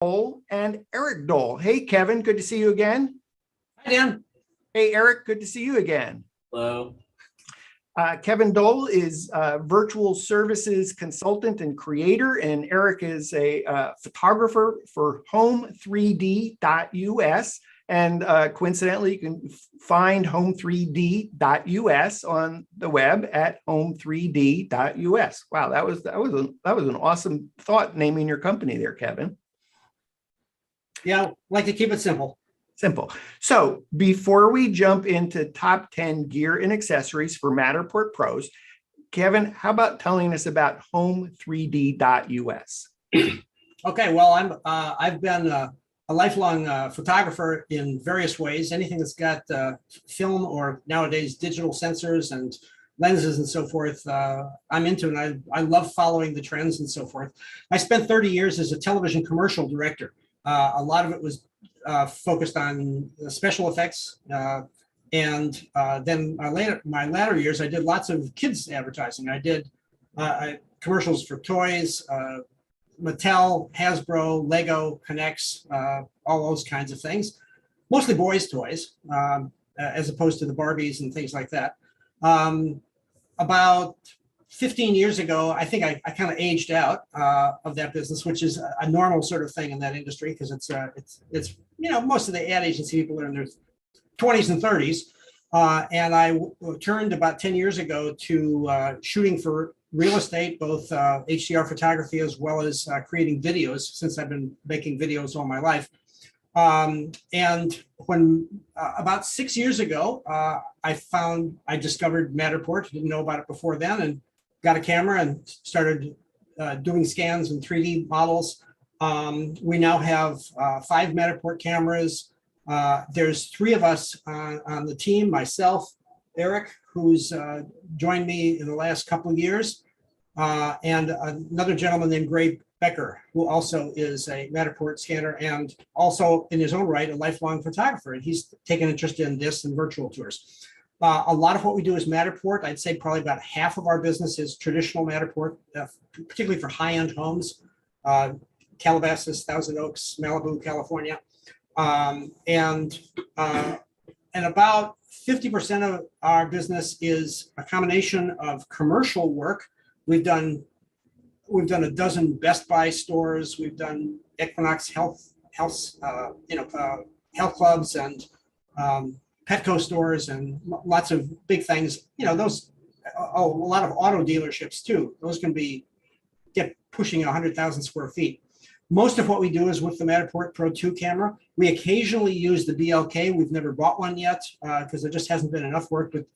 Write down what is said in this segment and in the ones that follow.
Dole and Eric Dole. Hey, Kevin, good to see you again. Hi, Dan. Hey, Eric, good to see you again. Hello. Kevin Dole is a virtual services consultant and creator, and Eric is a photographer for home3d.us. And coincidentally, you can find home3d.us on the web at home3d.us. Wow, that was an awesome thought naming your company there, Kevin. Yeah, like to keep it simple. Simple. So before we jump into top 10 gear and accessories for Matterport pros, Kevin, how about telling us about home3d.us? Okay, well, I've been a lifelong photographer in various ways. Anything that's got film or nowadays digital sensors and lenses and so forth, I'm into, and I love following the trends and so forth. I spent 30 years as a television commercial director. A lot of it was focused on special effects, and then my latter years, I did lots of kids advertising. I did commercials for toys, Mattel, Hasbro, Lego, K'NEX, all those kinds of things. Mostly boys' toys, as opposed to the Barbies and things like that. About 15 years ago, I think I kind of aged out of that business, which is a normal sort of thing in that industry, because it's most of the ad agency people are in their 20s and 30s, and I turned about 10 years ago to shooting for real estate, both HDR photography as well as creating videos, since I've been making videos all my life. And when about 6 years ago, I discovered Matterport. Didn't know about it before then, and got a camera and started doing scans and 3D models. We now have 5 Matterport cameras. There's 3 of us on the team, myself, Eric, who's joined me in the last couple of years, and another gentleman named Gray Becker, who also is a Matterport scanner and also in his own right, a lifelong photographer. And he's taken interest in this and virtual tours. A lot of what we do is Matterport. I'd say probably about half of our business is traditional Matterport, particularly for high-end homes, Calabasas, Thousand Oaks, Malibu, California. And about 50% of our business is a combination of commercial work. We've done a dozen Best Buy stores. We've done Equinox health clubs and Petco stores and lots of big things. A lot of auto dealerships too. Those can get pushing 100,000 square feet. Most of what we do is with the Matterport Pro 2 camera. We occasionally use the BLK. We've never bought one yet because there just hasn't been enough work. But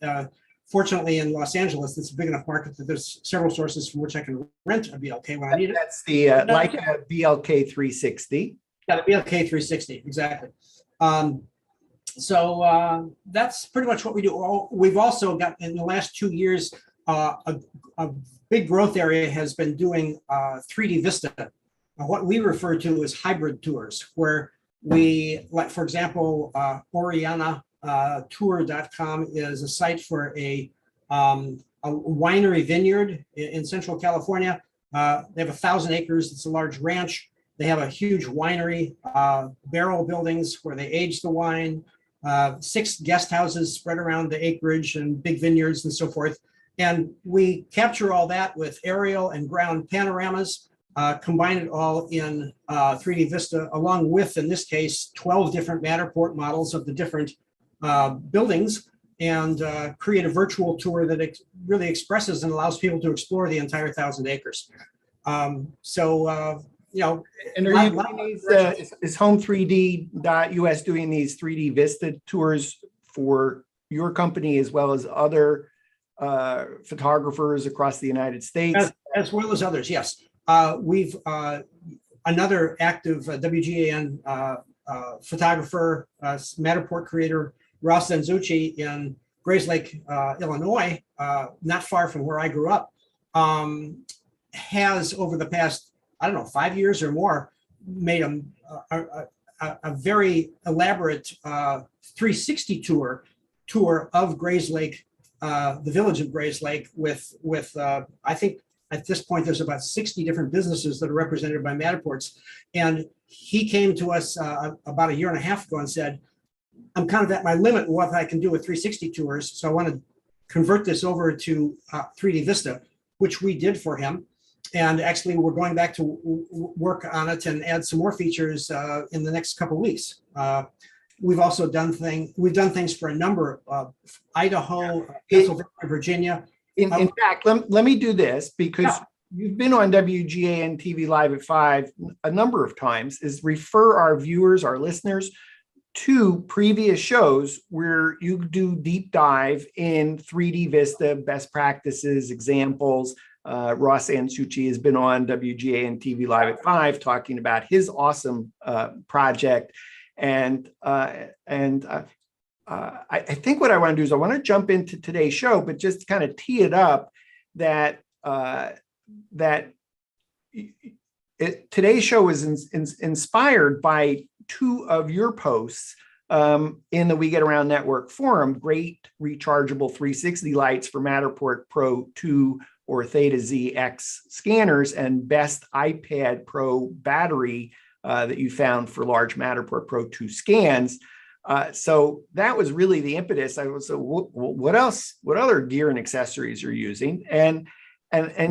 fortunately, in Los Angeles, it's a big enough market that there's several sources from which I can rent a BLK when I need it. That's the Leica BLK 360. Yeah, the BLK 360, exactly. So that's pretty much what we do. We've also got, in the last 2 years, a big growth area has been doing 3D Vista, what we refer to as hybrid tours, where we, like, for example, OrianaTour.com is a site for a winery vineyard in Central California. They have 1,000 acres. It's a large ranch. They have a huge winery, barrel buildings where they age the wine, 6 guest houses spread around the acreage and big vineyards and so forth. And we capture all that with aerial and ground panoramas, combine it all in 3D Vista, along with, in this case, 12 different Matterport models of the different buildings, and create a virtual tour that really expresses and allows people to explore the entire 1,000 acres. And are you doing these, is home3d.us doing these 3D Vista tours for your company as well as other photographers across the United States? As well as others, yes. We've another active WGAN photographer, Matterport creator, Ross Zenzucci in Grayslake, Illinois, not far from where I grew up, has over the past, 5 years or more, made a very elaborate 360 tour of Grayslake, the village of Grayslake, with I think at this point, there's about 60 different businesses that are represented by Matterports. And he came to us about a year and a half ago and said, I'm kind of at my limit in what I can do with 360 tours. So I want to convert this over to 3D Vista, which we did for him. And actually, we're going back to work on it and add some more features in the next couple of weeks. We've also done things for a number of Idaho, Pennsylvania, Virginia. In fact, let me do this, because you've been on WGAN TV Live at 5 a number of times, is refer our viewers, our listeners, to previous shows where you do deep dive in 3D Vista, best practices, examples. Ross Ansucci has been on WGAN TV Live at 5 talking about his awesome project. And I think what I want to do is I want to jump into today's show, but just kind of tee it up that today's show is inspired by two of your posts in the We Get Around Network forum. Great rechargeable 360 lights for Matterport Pro 2 or Theta ZX scanners, and best iPad Pro battery that you found for large Matterport Pro 2 scans. So that was really the impetus. I was, so what else? What other gear and accessories you're using? And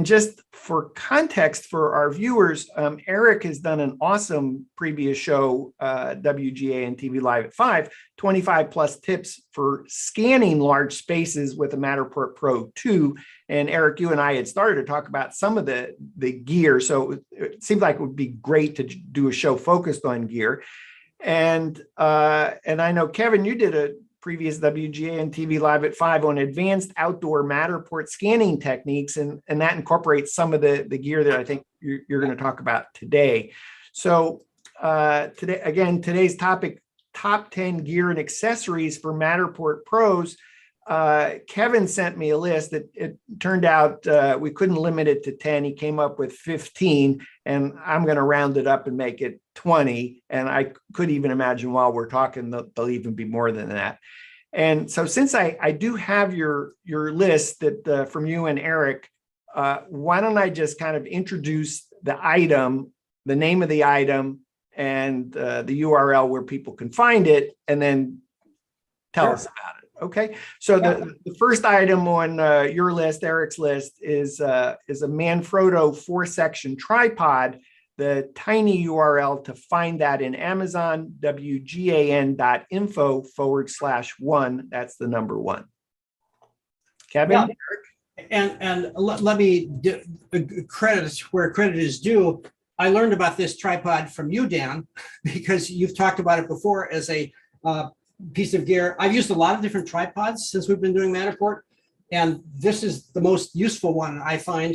just for context for our viewers, Eric has done an awesome previous show, WGAN TV Live at 5, 25 plus tips for scanning large spaces with a Matterport Pro 2. And Eric, you and I had started to talk about some of the gear. So it seemed like it would be great to do a show focused on gear. And I know, Kevin, you did a previous WGAN TV Live at 5 on advanced outdoor Matterport scanning techniques, and that incorporates some of the gear that I think you're going to talk about today. So today's topic, top 10 gear and accessories for Matterport Pros. Kevin sent me a list that it turned out we couldn't limit it to 10. He came up with 15, and I'm going to round it up and make it 20. And I could even imagine while we're talking, there'll even be more than that. And so since I do have your list that from you and Eric, why don't I just kind of introduce the item, the name of the item, and the URL where people can find it, and then tell us about it. Okay, so the first item on your list, Eric's list, is a Manfrotto 4-section tripod. The tiny URL to find that in Amazon, wgan.info/1. That's the number 1. Kevin? Yeah. And let me credit where credit is due. I learned about this tripod from you, Dan, because you've talked about it before as a piece of gear. I've used a lot of different tripods since we've been doing Matterport, and this is the most useful one I find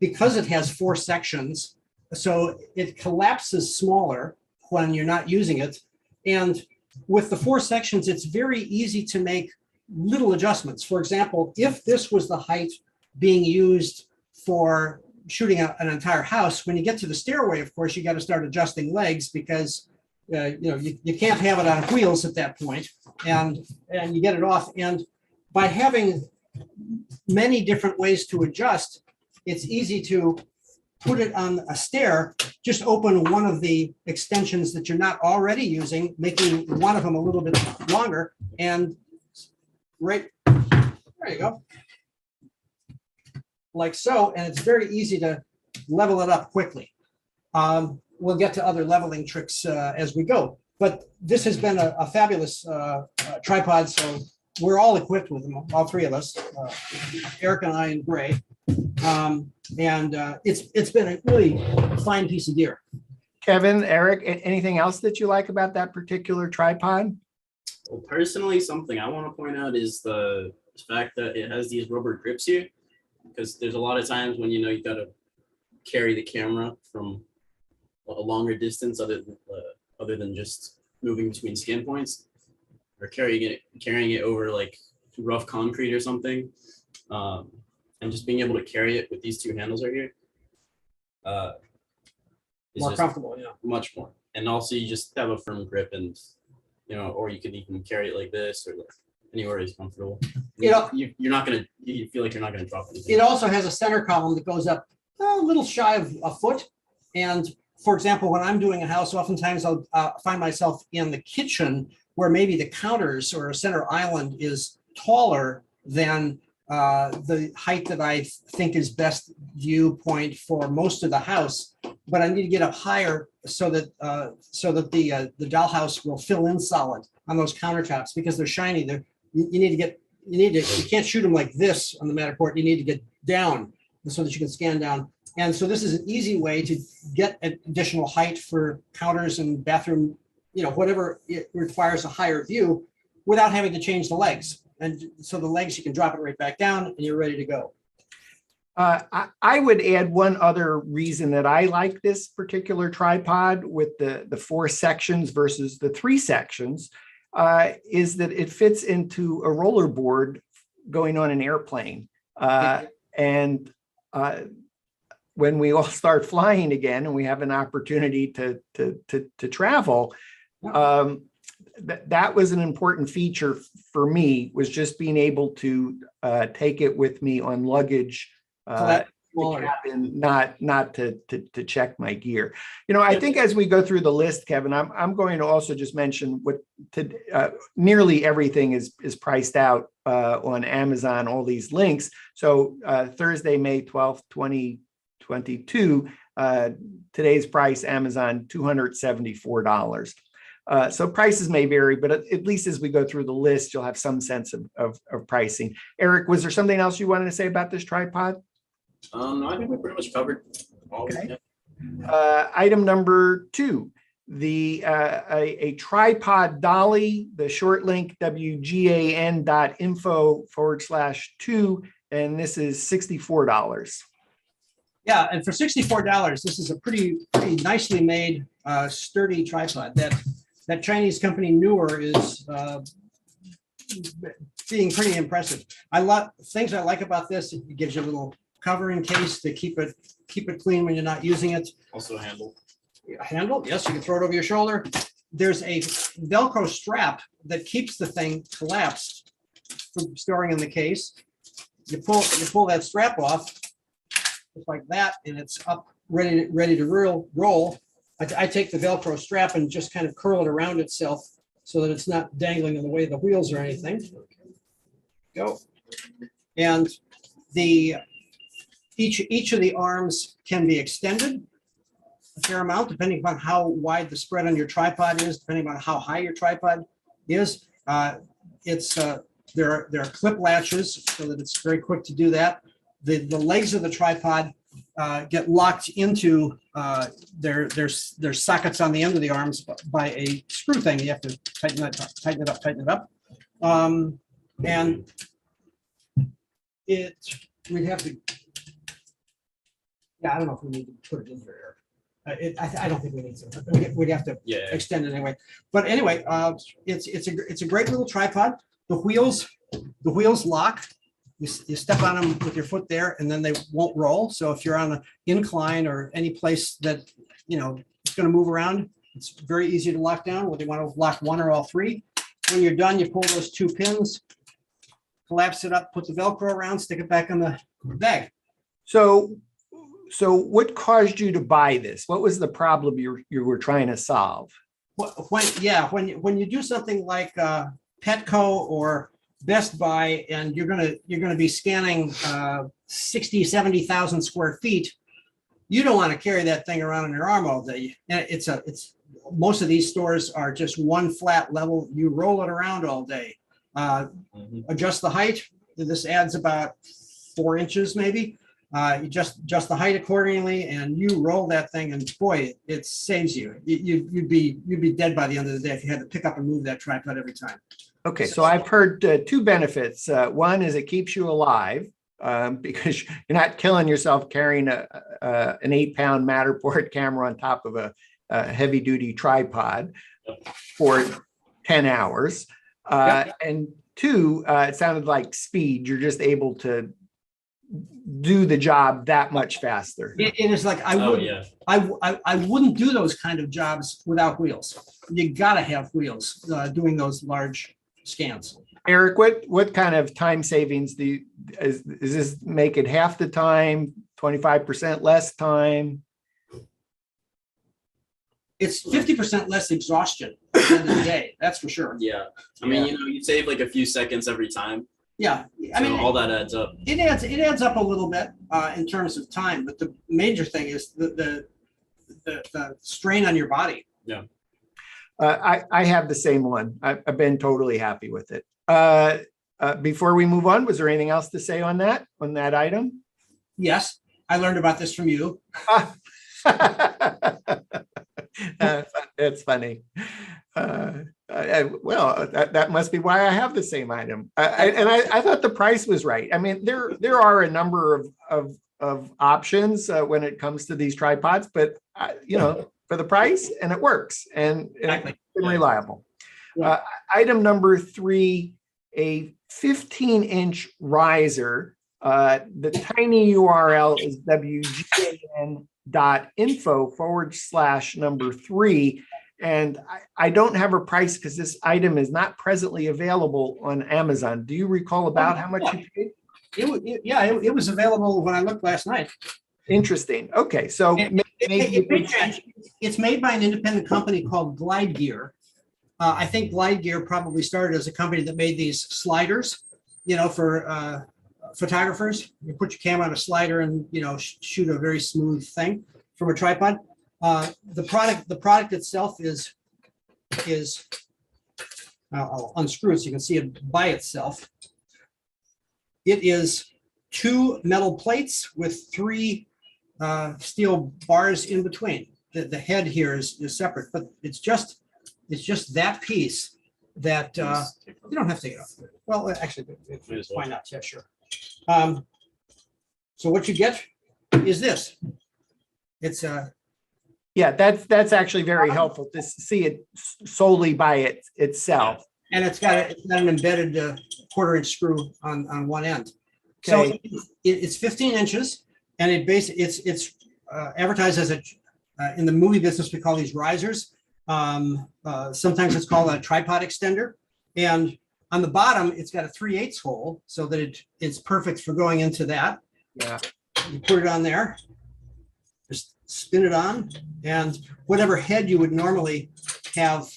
because it has 4 sections. So it collapses smaller when you're not using it. And with the 4 sections, it's very easy to make little adjustments. For example, if this was the height being used for shooting an entire house, when you get to the stairway, of course, you got to start adjusting legs, because you can't have it on wheels at that point, and you get it off. And by having many different ways to adjust, it's easy to put it on a stair. Just open one of the extensions that you're not already using, making one of them a little bit longer, and right there you go, like so. And it's very easy to level it up quickly. We'll get to other leveling tricks as we go, but this has been a fabulous tripod. So we're all equipped with them, all 3 of us, Eric and I and Gray. It's been a really fine piece of gear. Kevin, Eric, anything else that you like about that particular tripod? Well, personally, something I want to point out is the fact that it has these rubber grips here, because there's a lot of times when you got to carry the camera from a longer distance other than just moving between scan points, or carrying it over like rough concrete or something. And just being able to carry it with these 2 handles right here is More just comfortable, yeah. much more. And also you just have a firm grip, and or you could even carry it like this, anywhere is comfortable. You know- You're not gonna, you feel like you're not gonna drop anything. It also has a center column that goes up a little shy of a foot. And for example, when I'm doing a house, oftentimes I'll find myself in the kitchen where maybe the counters or a center island is taller than the height that I think is best viewpoint for most of the house. But I need to get up higher so that the dollhouse will fill in solid on those countertops because they're shiny. You can't shoot them like this on the Matterport. You need to get down so that you can scan down. And so this is an easy way to get additional height for counters and bathroom, whatever it requires a higher view without having to change the legs. And so the legs, you can drop it right back down and you're ready to go. I would add one other reason that I like this particular tripod with the 4 sections versus the 3 sections is that it fits into a rollerboard going on an airplane. And when we all start flying again and we have an opportunity to travel, that was an important feature for me, was just being able to take it with me on luggage, not to check my gear. I think as we go through the list, Kevin, I'm going to also just mention nearly everything is priced out on Amazon, all these links. So Thursday, May 12th, 2022, today's price, Amazon, $274. So prices may vary, but at least as we go through the list, you'll have some sense of pricing. Eric, was there something else you wanted to say about this tripod? No, I think we pretty much covered all of Okay. it. Item number 2, a tripod dolly, the short link wgan.info/2, and this is $64. Yeah, and for $64, this is a pretty nicely made, sturdy tripod. That Chinese company Newer is being pretty impressive. Things I like about this. It gives you a little covering case to keep it clean when you're not using it. Also handle. Handle, yes, you can throw it over your shoulder. There's a Velcro strap that keeps the thing collapsed from storing in the case. You pull that strap off just like that, and it's up ready to roll. I take the Velcro strap and just kind of curl it around itself so that it's not dangling in the way of the wheels or anything. Go. And each of the arms can be extended a fair amount, depending upon how wide the spread on your tripod is, depending on how high your tripod is. There are clip latches so that it's very quick to do that. The legs of the tripod get locked into their sockets on the end of the arms by a screw thing. You have to tighten it up. And we'd have to. Yeah, I don't know if we need to put it in here. I don't think we need to. We'd have to extend it anyway. But anyway, it's a great little tripod. The wheels lock. You step on them with your foot there, and then they won't roll. So if you're on an incline or any place that it's going to move around, it's very easy to lock down. Whether you want to lock one or all 3. When you're done, you pull those 2 pins, collapse it up, put the Velcro around, stick it back in the bag. So what caused you to buy this? What was the problem you were trying to solve? When you do something like Petco or Best Buy, and you're gonna be scanning 70,000 square feet, you don't want to carry that thing around in your arm all day. And most of these stores are just one flat level. You roll it around all day. Adjust the height. This adds about 4 inches maybe. You just adjust the height accordingly, and you roll that thing, and boy, it saves you. You'd be dead by the end of the day if you had to pick up and move that tripod every time. Okay, so I've heard 2 benefits. One is it keeps you alive because you're not killing yourself carrying an 8-pound Matterport camera on top of a heavy-duty tripod for 10 hours. And 2, it sounded like speed. You're just able to do the job that much faster. It is like I wouldn't do those kind of jobs without wheels. You gotta have wheels doing those large scans. Eric, what kind of time savings is this make it half the time, 25% less time? It's 50% less exhaustion at the end of the day. That's for sure. Yeah. I mean, Yeah. you save like a few seconds every time. Yeah. I So mean, all that adds up. it adds up a little bit in terms of time, but the major thing is the strain on your body. I have the same one. I've been totally happy with it. Before we move on, was there anything else to say on that item? Yes, I learned about this from you. That's funny. Well, that must be why I have the same item. I thought the price was right. I mean, there are a number of options when it comes to these tripods, but for the price, and it works, and Exactly. it's been reliable. Yeah. Item number 3, a 15-inch riser. The tiny URL is wgan.info/3. And I don't have a price because this item is not presently available on Amazon. Do you recall about how much you paid? It was available when I looked last night. Interesting. Okay, so maybe It may change. It's made by an independent company called Glide Gear. I think Glide Gear probably started as a company that made these sliders, for photographers. You put your camera on a slider and shoot a very smooth thing from a tripod. The product itself is I'll unscrew it so you can see it by itself. It is 2 metal plates with 3 steel bars in between. The head here is separate, but it's just that piece that you don't have to take it off. Well, actually, why not? Yeah, sure. So what you get is this. It's yeah, that's actually very helpful to see it solely by itself. and it's got an embedded 1/4-inch screw on one end. Okay. So it's 15 inches, and it's advertised as in the movie business, we call these risers. Sometimes it's called a tripod extender. And on the bottom, it's got a 3/8 hole so that it's perfect for going into that. Yeah. You put it on there, just spin it on, and whatever head you would normally have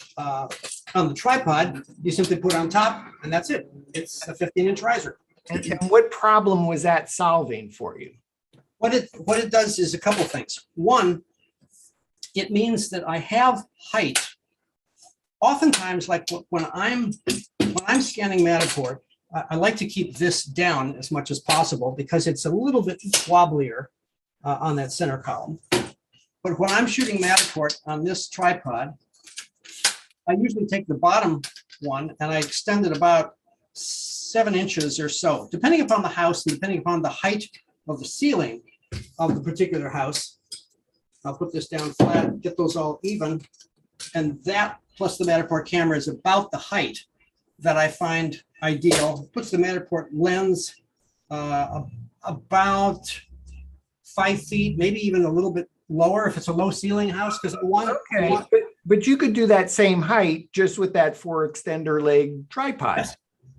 on the tripod, you simply put on top, and that's it. It's a 15-inch riser. And what problem was that solving for you? What it does is a couple things. One, it means that I have height. Oftentimes, like when I'm scanning Matterport, I like to keep this down as much as possible because it's a little bit wobblier on that center column. But when I'm shooting Matterport on this tripod, I usually take the bottom one and I extend it about 7 inches or so, depending upon the house and depending upon the height of the ceiling of the particular house. I'll put this down flat, get those all even, and that plus the Matterport camera is about the height that I find ideal. Puts the Matterport lens about 5 feet, maybe even a little bit lower if it's a low ceiling house, because But you could do that same height just with that 4 extender leg tripod.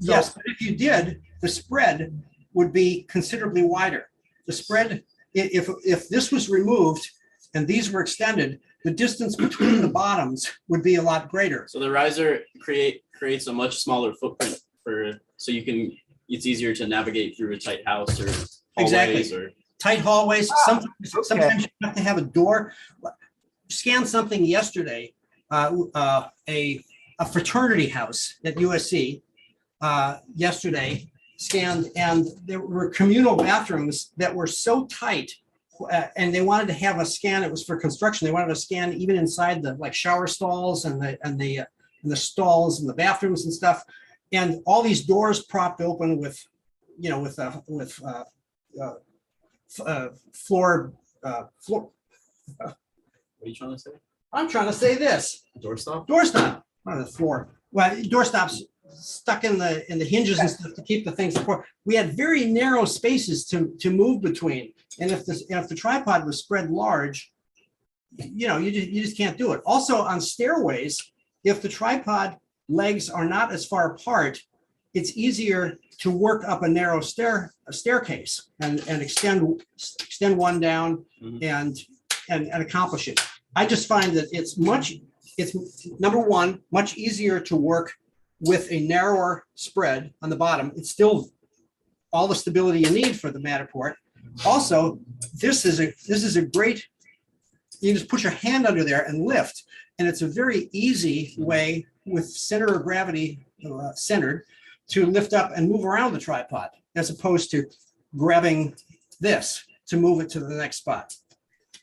Yes, but if you did, the spread would be considerably wider. The spread, if this was removed and these were extended, the distance between the bottoms would be a lot greater. So the riser creates a much smaller footprint so it's easier to navigate through a tight house or hallways. Exactly. Or Tight hallways, sometimes you have to have a door. Scanned something yesterday, a fraternity house at USC yesterday, scanned, and there were communal bathrooms that were so tight, and they wanted to have a scan. It was for construction. They wanted to scan even inside the shower stalls and the stalls and the bathrooms and stuff, and all these doors propped open with floor. what are you trying to say? I'm trying to say this. Doorstop? Doorstop on the floor. Well, doorstops stuck in the hinges and stuff to keep the things apart. We had very narrow spaces to move between, and if the tripod was spread large, you just can't do it. Also on stairways, if the tripod legs are not as far apart, it's easier to work up a narrow staircase and extend one down Mhm. and accomplish it. I just find that it's number one, much easier to work with a narrower spread on the bottom. It's still all the stability you need for the Matterport. Also, this is a great, you just put your hand under there and lift, and it's a very easy way with center of gravity centered to lift up and move around the tripod, as opposed to grabbing this to move it to the next spot.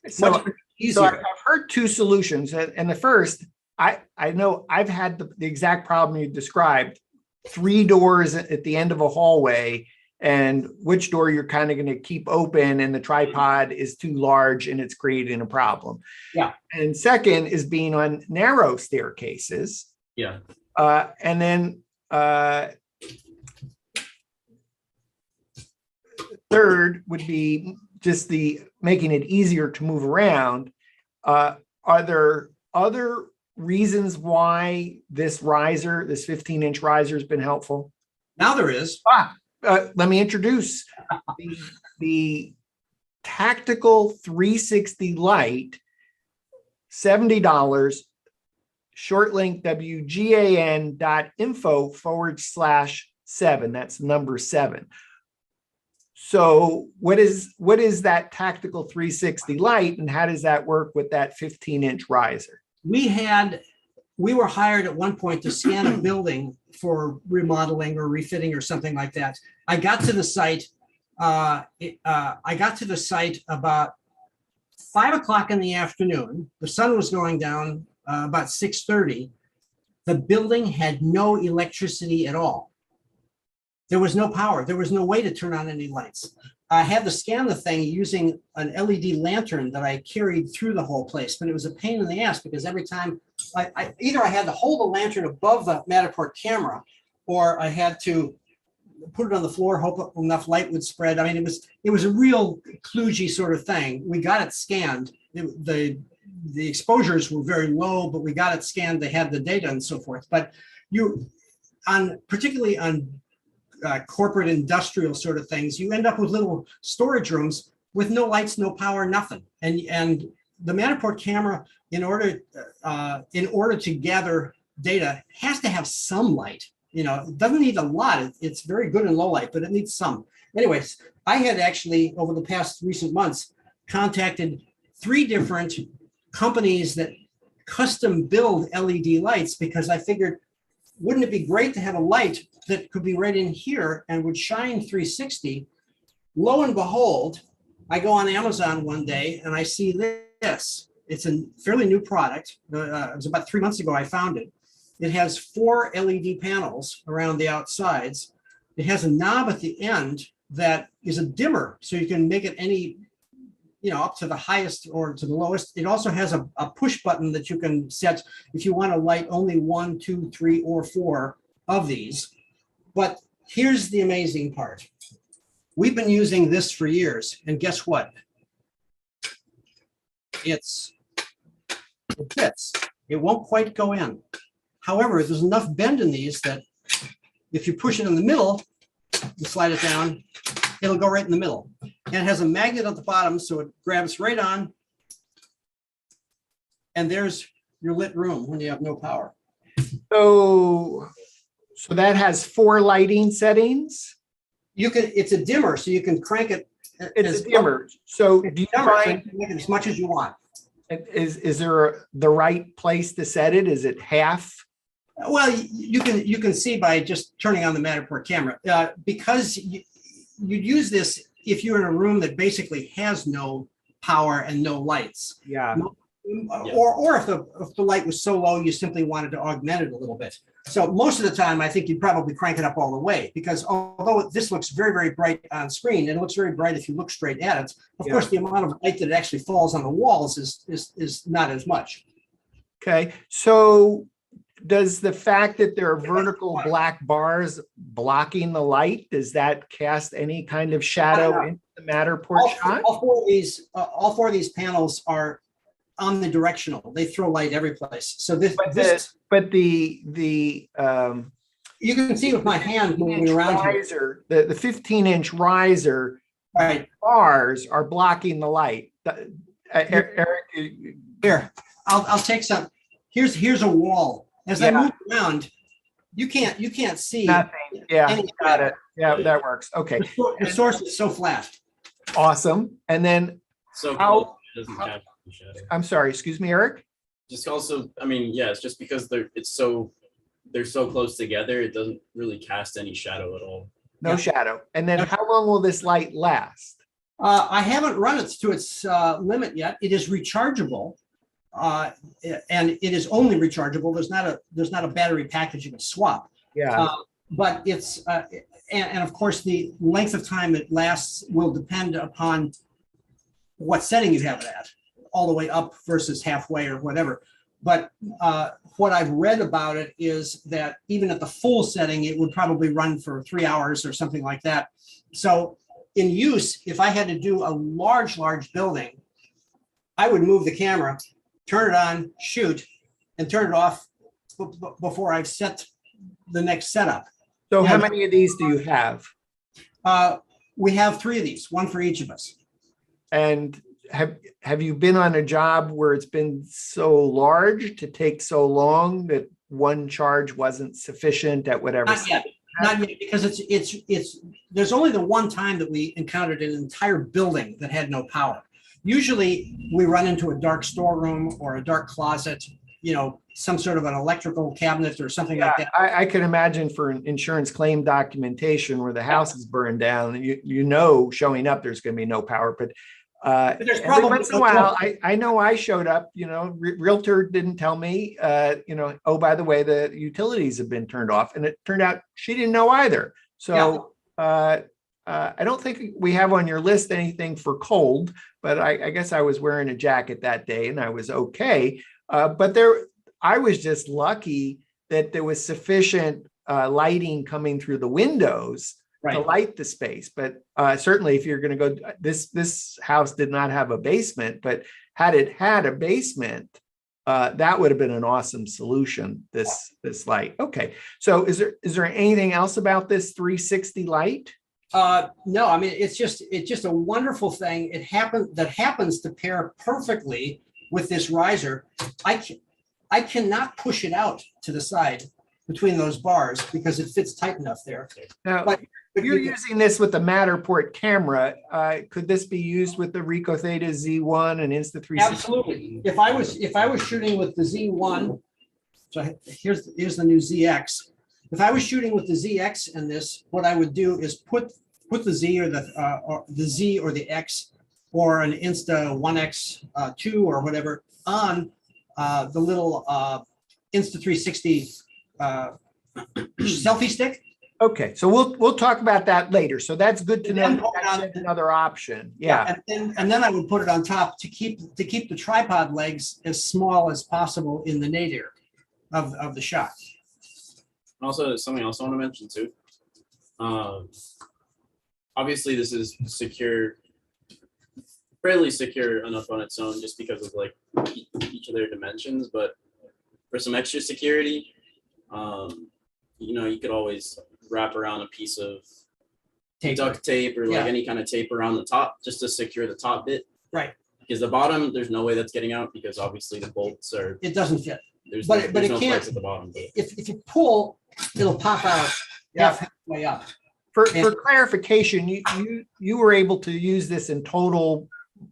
So, Much so easier. I've heard two solutions, and the first, I know I've had the exact problem you described, 3 doors at the end of a hallway, and which door you're kind of going to keep open, and the tripod is too large and it's creating a problem. Yeah. And second is being on narrow staircases. Yeah. And then third would be just the making it easier to move around. Are there other reasons why this 15-inch riser has been helpful? Now there is. Let me introduce the Tactical 360 Lite, $70, short link wgan.info/7. That's number 7. So what is that Tactical 360 Lite, and how does that work with that 15-inch riser? We were hired at one point to scan a building for remodeling or refitting or something like that. I got to the site. I got to the site about 5 o'clock in the afternoon. The sun was going down about 6:30. The building had no electricity at all. There was no power. There was no way to turn on any lights. I had to scan the thing using an LED lantern that I carried through the whole place, but it was a pain in the ass because every time either I had to hold the lantern above the Matterport camera, or I had to put it on the floor, hope enough light would spread. I mean, it was a real kludgy sort of thing. We got it scanned. The exposures were very low, but we got it scanned. They had the data and so forth. But particularly on corporate industrial sort of things, you end up with little storage rooms with no lights, no power, nothing. And the Matterport camera, in order to gather data, has to have some light. It doesn't need a lot. It's very good in low light, but it needs some. Anyways, I had actually, over the past recent months, contacted 3 different companies that custom build LED lights, because I figured, wouldn't it be great to have a light that could be right in here and would shine 360? Lo and behold, I go on Amazon one day and I see this. It's a fairly new product. It was about 3 months ago I found it. It has 4 LED panels around the outsides. It has a knob at the end that is a dimmer, so you can make it any, up to the highest or to the lowest. It also has a push button that you can set if you want to light only 1, 2, 3, or 4 of these. But here's the amazing part. We've been using this for years, and guess what? It fits. It won't quite go in. However, there's enough bend in these that if you push it in the middle, you slide it down, it'll go right in the middle. And it has a magnet at the bottom, so it grabs right on. And there's your lit room when you have no power. So that has 4 lighting settings. It's a dimmer, so you can crank it. It's a dimmer. So do you find make it as much as you want? is there the right place to set it? Is it half? Well, you can see by just turning on the Matterport camera, because you'd use this if you're in a room that basically has no power and no lights. Yeah. Or if the light was so low, you simply wanted to augment it a little bit. So most of the time, I think you'd probably crank it up all the way, because although this looks very, very bright on screen, and it looks very bright if you look straight at it, of course, the amount of light that actually falls on the walls is not as much. Okay. So does the fact that there are vertical black bars blocking the light, does that cast any kind of shadow into the Matterport shot? All 4 of these panels are omnidirectional. They throw light every place. So this, But the you can see with my hand moving around here. riser, the 15-inch riser Right. bars are blocking the light. Eric, Here, I'll take some. Here's a wall. As I Yeah. move around, you can't see. nothing. Yeah, Any- got it. Yeah, that works. Okay, The source is so flat. awesome. And then, So How- close, it doesn't capture the shadow. I'm sorry, excuse me, Eric? Just also, I mean, yeah, it's just because they're so close together, it doesn't really cast any shadow at all. No Yeah. shadow. And then No. how long will this light last? I haven't run it to its limit yet. It is rechargeable, and it is only rechargeable. There's not a battery package you can swap. Yeah, But it's and of course the length of time it lasts will depend upon what setting you have it at, all the way up versus halfway or whatever. But what I've read about it is that even at the full setting, it would probably run for 3 hours or something like that. So in use, if I had to do a large building, I would move the camera, turn it on, shoot, and turn it off before I've set the next setup. so how yeah. many of these do you have? We have 3 of these, one for each of us. And have you been on a job where it's been so large to take so long that one charge wasn't sufficient at whatever? Not yet, because it's there's only the one time that we encountered an entire building that had no power. Usually we run into a dark storeroom or a dark closet, some sort of an electrical cabinet or something like that. I can imagine for an insurance claim documentation where the house is burned down, showing up, there's going to be no power, but But there's every probably once in a no while, trouble. I know I showed up, realtor didn't tell me, oh, by the way, the utilities have been turned off, and it turned out she didn't know either. So I don't think we have on your list anything for cold, but I guess I was wearing a jacket that day and I was okay. But I was just lucky that there was sufficient lighting coming through the windows to Right. light the space. But certainly if you're going to go, this house did not have a basement, but had it had a basement, that would have been an awesome solution, this light. Okay. So is there anything else about this 360 light? No, I mean, it's just a wonderful thing. That happens to pair perfectly with this riser. I cannot push it out to the side between those bars because it fits tight enough there. Now, But you're using this with the Matterport camera. Could this be used with the Ricoh Theta Z1 and Insta360? Absolutely. If I was shooting with the Z1, so here's the new ZX. If I was shooting with the ZX and this, what I would do is put the Z or the Z or the X or an Insta 1X 2 or whatever on the little Insta360 selfie stick. Okay, so we'll talk about that later. So that's good to And know. then put it That's on- another option. Yeah. And then I would put it on top to keep the tripod legs as small as possible in the nadir of the shot. Also, something else I want to mention too. Obviously, this is secure, fairly secure enough on its own, just because of like each of their dimensions. But for some extra security, you could always wrap around a piece of Tape. duct tape or like Yeah. any kind of tape around the top, just to secure the top bit. Right. Because the bottom, there's no way that's getting out because obviously the bolts are It doesn't fit. there's But no, it there's no can't- place at the bottom. But If you pull, it'll pop out Yeah. halfway up. For Yeah. clarification, you were able to use this in total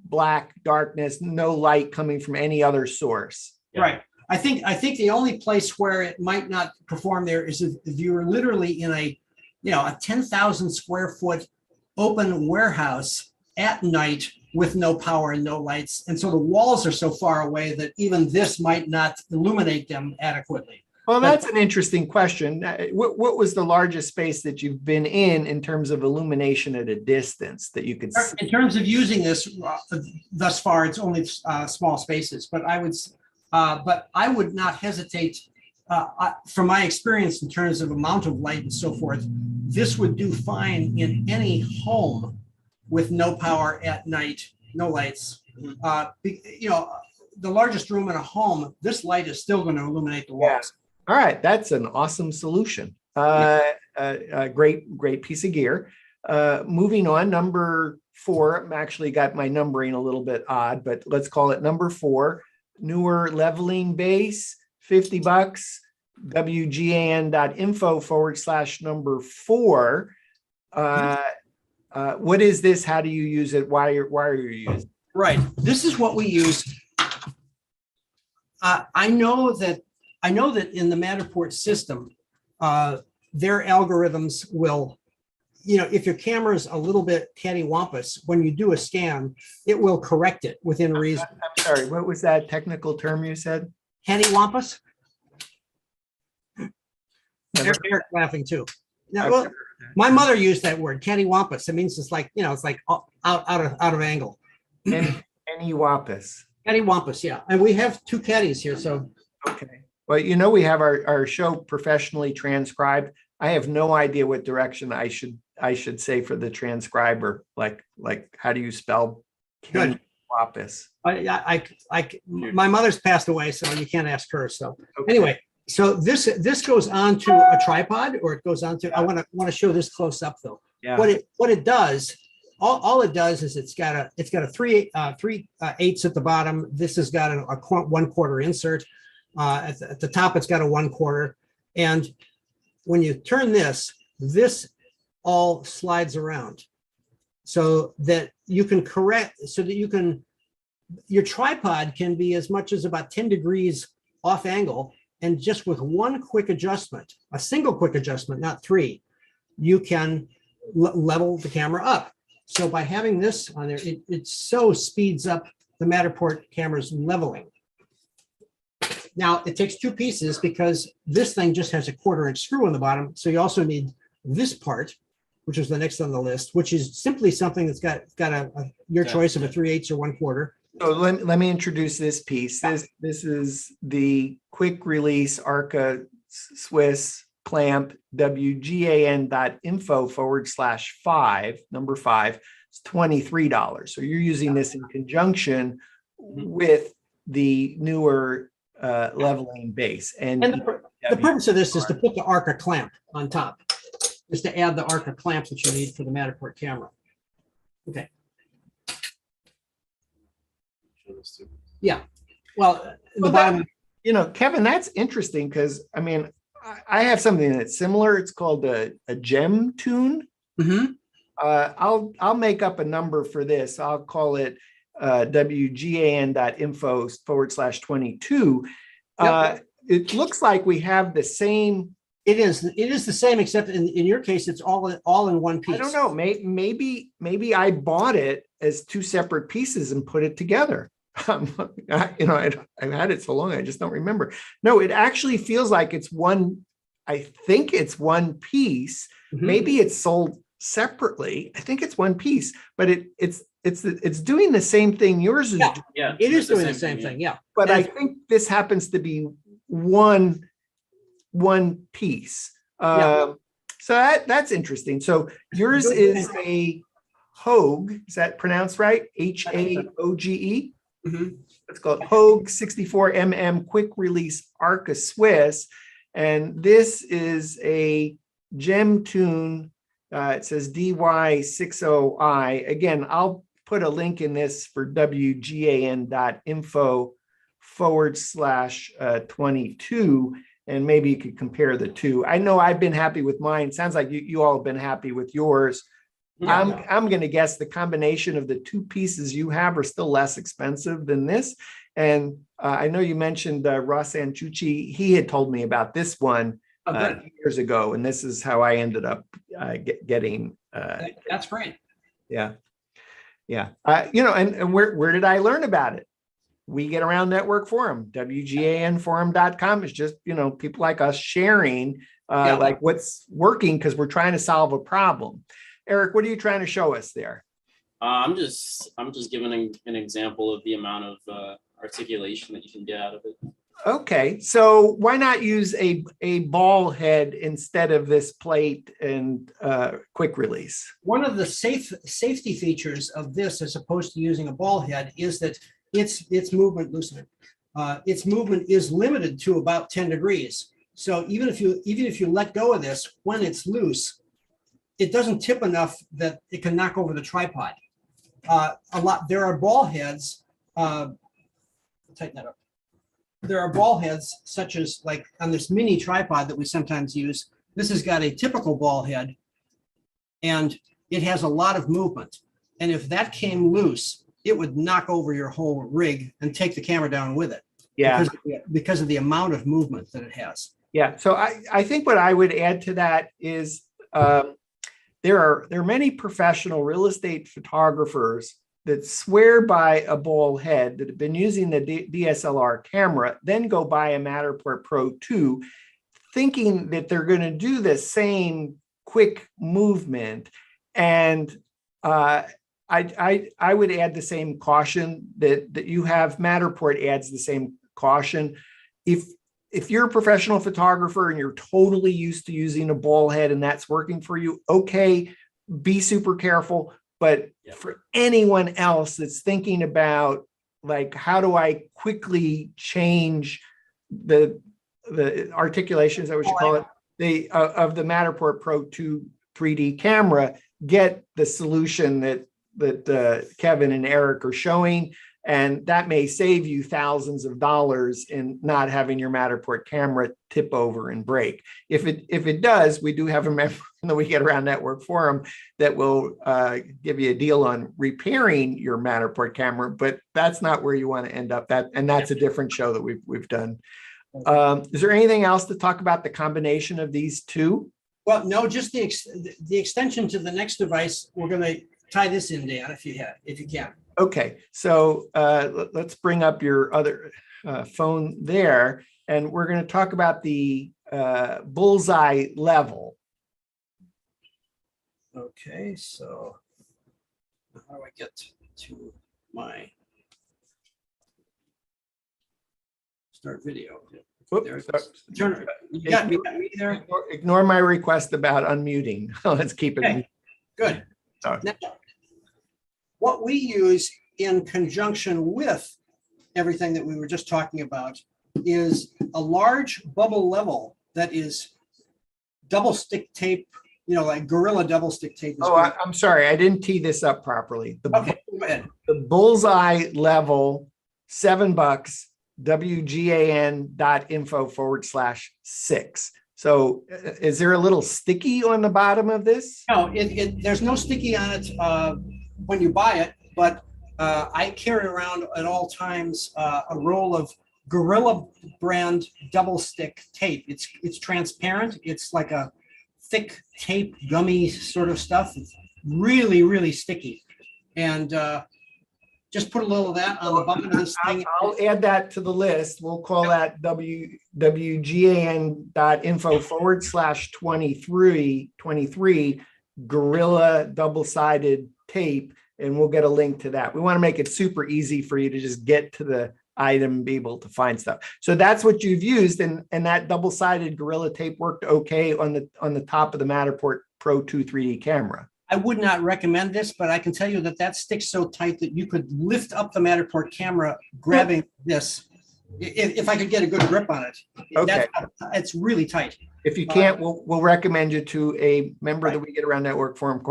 black darkness, no light coming from any other source. Yeah. Right. I think the only place where it might not perform there is if you're literally in a 10,000 square foot open warehouse at night with no power and no lights. And so the walls are so far away that even this might not illuminate them adequately. Well, that's an interesting question. What was the largest space that you've been in terms of illumination at a distance that you could see? In terms of using this thus far, it's only small spaces, but I would not hesitate from my experience in terms of amount of light and so forth. This would do fine in any home with no power at night, no lights. the largest room in a home, this light is still going to illuminate the Yeah. walls. All right, that's an awesome solution. A great piece of gear. Moving on, number 4. I'm actually got my numbering a little bit odd, but let's call it number 4. Newer leveling base, $50. WGAN.info/number 4. What is this? How do you use it? Why are you using it? Right. This is what we use. I know that in the Matterport system, their algorithms will, if your camera is a little bit cattywampus, when you do a scan, it will correct it within reason. I'm sorry, what was that technical term you said? Cattywampus? Eric's laughing too. Now, well, my mother used that word, cattywampus. It means it's like, it's like out of angle. Any wampus. Cattywampus, yeah. And we have 2 caddies here, so. Okay. Well, we have our show professionally transcribed. I have no idea what direction I should say for the transcriber. Like how do you spell Good. wampus? My mother's passed away, so you can't ask her. So anyway, so this goes onto a tripod, or it goes onto. I want to show this close up though. Yeah. What it does, all it does is it's got a 3/8 at the bottom. This has got a 1/4 insert. At the top, it's got a 1/4, and when you turn this all slides around, so that you can your tripod can be as much as about 10 degrees off angle, and just with one quick adjustment, a single quick adjustment, not 3, you can level the camera up. So by having this on there, it so speeds up the Matterport camera's leveling. Now, it takes 2 pieces because this thing just has a 1/4 inch screw on the bottom. So you also need this part, which is the next on the list, which is simply something that's got your choice of a 3/8 or 1/4. So let me introduce this piece. This is the quick release Arca Swiss clamp, WGAN.info/5, number 5. It's $23. So you're using this in conjunction with the newer leveling base. And the purpose of this is to put the Arca clamp on top, is to add the Arca clamps that you need for the Matterport camera. Okay. Yeah. Well, the bottom. Kevin, that's interesting because I have something that's similar. It's called a gem tune. Mm-hmm. I'll make up a number for this. I'll call it WGAN.info/22. It looks like we have the same. It is the same, except in your case, it's all in one piece. I don't know. Maybe I bought it as 2 separate pieces and put it together. I've had it so long, I just don't remember. No, it actually feels like it's one. I think it's one piece. Mm-hmm. Maybe it's sold separately. I think it's one piece, but it's doing the same thing yours is. Yeah, it is doing the same thing. Yeah, but I think this happens to be one piece. So that's interesting. So yours is a Hogue. Is that pronounced right? HAOGE. Mm-hmm. It's called Hogue 64mm quick release Arca Swiss, and this is a gem tune. It says DY60i. Again, I'll put a link in this for WGAN.info/22, and maybe you could compare the 2. I know I've been happy with mine. Sounds like you all have been happy with yours. Yeah. I'm going to guess the combination of the 2 pieces you have are still less expensive than this. And I know you mentioned Ross Anchucci. He had told me about this one years ago, and this is how I ended up getting. That's great. Yeah. And where did I learn about it? We Get Around Network Forum, WGANforum.com is just, people like us sharing like what's working because we're trying to solve a problem. Eric, what are you trying to show us there? I'm just giving an example of the amount of articulation that you can get out of it. Okay, so why not use a ball head instead of this plate and quick release? One of the safety features of this, as opposed to using a ball head, is that its movement, loosen it. Its movement is limited to about 10 degrees. So even if you let go of this when it's loose, it doesn't tip enough that it can knock over the tripod. There are ball heads. Tighten that up. There are ball heads such as like on this mini tripod that we sometimes use. This has got a typical ball head, and it has a lot of movement. And if that came loose, it would knock over your whole rig and take the camera down with it. Yeah. Because of the amount of movement that it has. Yeah. So I think what I would add to that is there are many professional real estate photographers that swear by a ball head that have been using the DSLR camera, then go buy a Matterport Pro 2, thinking that they're going to do the same quick movement. And I would add the same caution that you have. Matterport adds the same caution. If you're a professional photographer and you're totally used to using a ball head and that's working for you, okay, be super careful. But for anyone else that's thinking about, like, how do I quickly change the articulation, is that what you call it? Of the Matterport Pro 2 3D camera, get the solution that Kevin and Eric are showing. And that may save you thousands of dollars in not having your Matterport camera tip over and break. If it does, we do have a member in the We Get Around Network forum that will give you a deal on repairing your Matterport camera, but that's not where you want to end up. That's a different show that we've done. Is there anything else to talk about the combination of these two? Well, no, just the extension to the next device. We're going to tie this in, Dan, if you can. Okay, so let's bring up your other phone there, and we're going to talk about the bullseye level. Okay, so how do I get to my start video? Whoop, There it so- is. Turn, you got me there? Ignore my request about unmuting. Let's keep it. Okay. Good. Sorry. Now, what we use in conjunction with everything that we were just talking about is a large bubble level that is double stick tape, like Gorilla double stick tape. Oh, I'm sorry. I didn't tee this up properly. Okay, go ahead. The bullseye level, $7, wgan.info/6. So is there a little sticky on the bottom of this? No, there's no sticky on it when you buy it, but I carry around at all times a roll of Gorilla brand double stick tape. It's transparent. It's like a thick tape, gummy sort of stuff. It's really, really sticky. And just put a little of that on the bottom of this thing. I'll add that to the list. We'll call that wgan.info/23 Gorilla double-sided tape, and we'll get a link to that. We want to make it super easy for you to just get to the item and be able to find stuff. So that's what you've used, and that double-sided Gorilla tape worked okay on the top of the Matterport Pro 2 3D camera. I would not recommend this, but I can tell you that sticks so tight that you could lift up the Matterport camera grabbing this. If I could get a good grip on it. Okay. It's really tight. If you can't, we'll recommend you to a member that We Get Around Network forum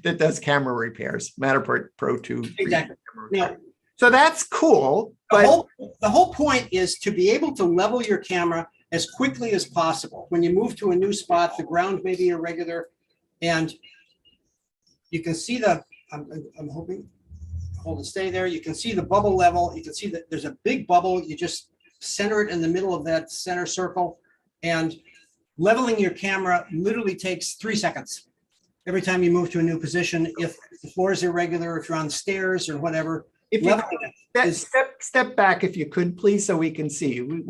that does camera repairs, Matterport Pro 2. Exactly. Now, so that's cool. The whole point is to be able to level your camera as quickly as possible. When you move to a new spot, the ground may be irregular, and you can see I'm hoping, hold and stay there. You can see the bubble level. You can see that there's a big bubble. You just center it in the middle of that center circle, and leveling your camera literally takes 3 seconds. Every time you move to a new position, if the floor is irregular, if you're on stairs or whatever, if you step back, if you could, please, so we can see you.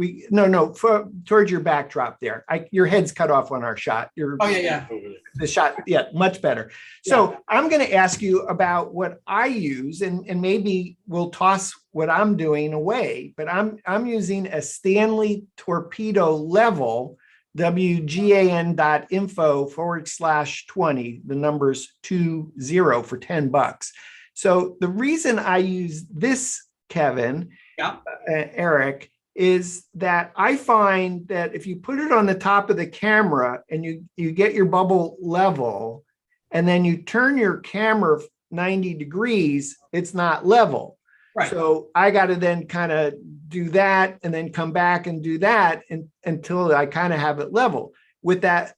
Towards your backdrop there. Your head's cut off on our shot. The shot, much better. So I'm going to ask you about what I use, and maybe we'll toss what I'm doing away. But I'm using a Stanley Torpedo level, wgan.info/20. The number's 20 for $10. So the reason I use this Kevin, Yeah. Eric, is that I find that if you put it on the top of the camera and you get your bubble level, and then you turn your camera 90 degrees, it's not level. Right. So I got to then kind of do that and then come back and do that until I kind of have it level. With that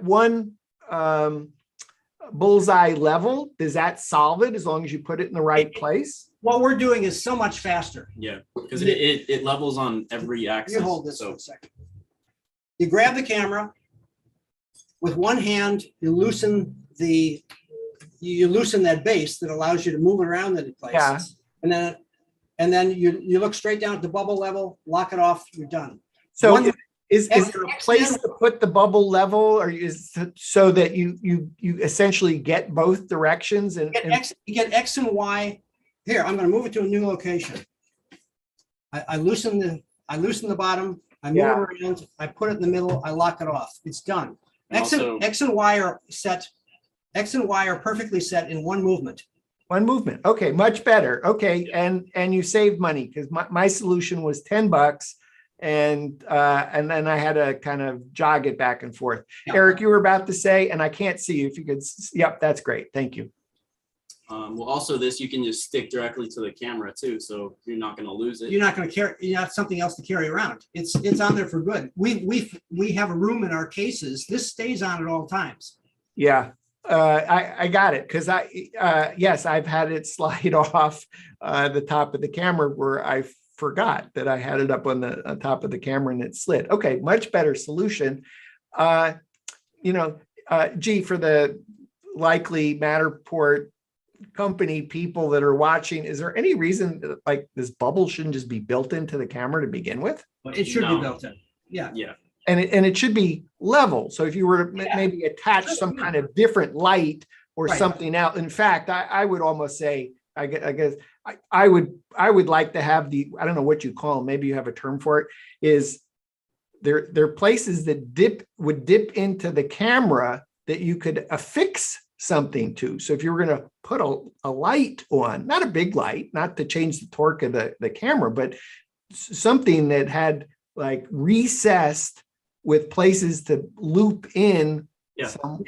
one bullseye level, does that solve it as long as you put it in the right place? What we're doing is so much faster. Yeah, because it levels on every axis. You hold this so for a second. You grab the camera with one hand, you loosen that base that allows you to move it around in place. Yeah. And then you look straight down at the bubble level, lock it off, you're done. So One- is there a place to put the bubble level, or is it so that you essentially get both directions You get X and Y. Here, I'm going to move it to a new location. I loosen the bottom. I move Yeah. it around. I put it in the middle. I lock it off. It's done. And X also- and Y are set. X and Y are perfectly set in one movement. one movement? Okay, much better. Okay, and you saved money because my solution was $10, and then I had to kind of jog it back and forth. Yeah. Eric, you were about to say, and I can't see you. If you could, yep, that's great. Thank you. well, also this you can just stick directly to the camera too, so you're not going to lose it. You're not going to carry. You have something else to carry around. It's on there for good. We have a room in our cases. This stays on at all times. Yeah. I got it because yes, I've had it slide off the top of the camera where I forgot that I had it up on the top of the camera and it slid. Okay, much better solution. Gee, for the likely Matterport company people that are watching, is there any reason that, like, this bubble shouldn't just be built into the camera to begin with? It should be No. built in. Yeah. Yeah. And it should be level. So if you were to Yeah. maybe attach some kind of different light or Right. something out, in fact, I would almost say, I guess I would like to have I don't know what you call them, maybe you have a term for it, is there are places that would dip into the camera that you could affix something to. So if you were going to put a light on, not a big light, not to change the torque of the camera, but something that had like recessed with places to loop in Yeah. some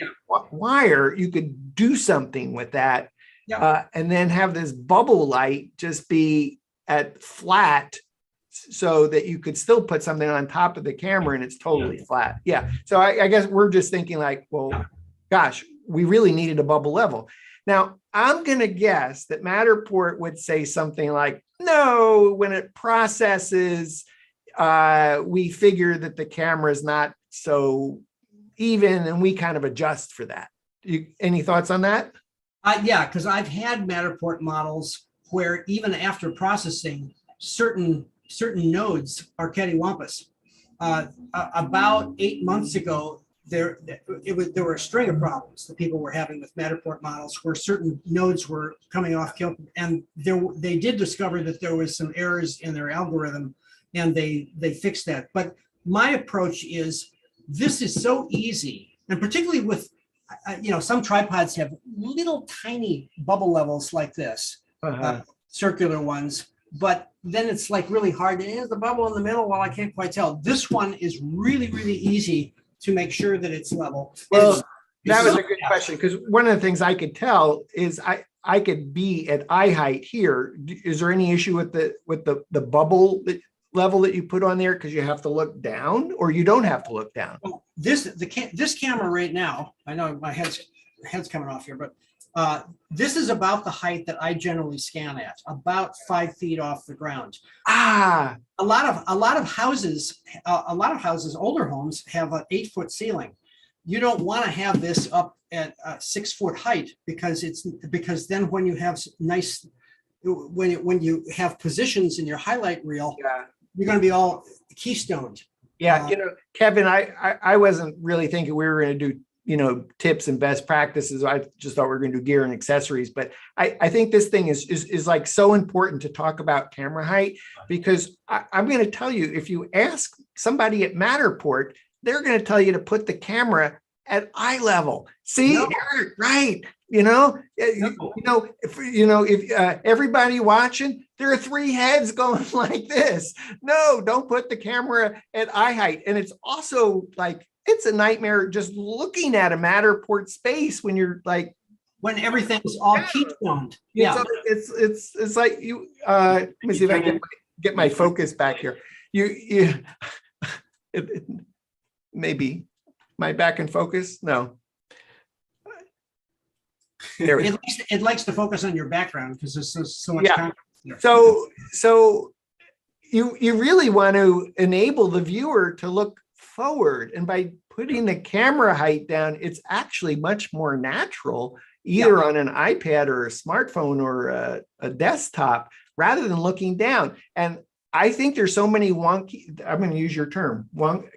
wire, you could do something with that. Yeah. And then have this bubble light just be at flat so that you could still put something on top of the camera and it's totally flat. Yeah. So I guess we're just thinking like, well, gosh, we really needed a bubble level. Now, I'm going to guess that Matterport would say something like, no, when it processes, we figure that the camera is not so even and we kind of adjust for that. Any thoughts on that? Yeah, because I've had Matterport models where even after processing, certain nodes are cattywampus. About 8 months ago, there were a string of problems that people were having with Matterport models where certain nodes were coming off kilter, and they did discover that there was some errors in their algorithm, and they fixed that. But my approach is this is so easy, and particularly with some tripods have little tiny bubble levels like this, circular ones, but then it's like really hard. Is the bubble in the middle? Well, I can't quite tell. This one is really, really easy to make sure that it's level. Well, that was a good question, because one of the things I could tell is I could be at eye height here. Is there any issue with the bubble level that you put on there because you have to look down, or you don't have to look down? Well, this camera right now, I know my head's coming off here, but this is about the height that I generally scan at, about 5 feet off the ground. Ah, A lot of houses, older homes have an 8-foot ceiling. You don't want to have this up at a 6-foot height because then when you have when you have positions in your highlight reel, yeah. you're going to be all keystoned. Yeah, Kevin, I wasn't really thinking we were going to do, tips and best practices. I just thought we were going to do gear and accessories, but I think this thing is like so important to talk about camera height, because I'm going to tell you, if you ask somebody at Matterport, they're going to tell you to put the camera at eye level. See, No. Eric, right? If everybody watching, there are three heads going like this. No, don't put the camera at eye height. And it's also like, it's a nightmare just looking at a Matterport space when you're like, When everything's all keystoned. Yeah. it's like you, let me see if I can get my focus back here. Maybe my back in focus. No. There we go. It likes to focus on your background because there's so much Yeah. content there. So you really want to enable the viewer to look forward, and by putting the camera height down, it's actually much more natural, either on an iPad or a smartphone or a desktop, rather than looking down. And I think there's so many wonky, I'm going to use your term,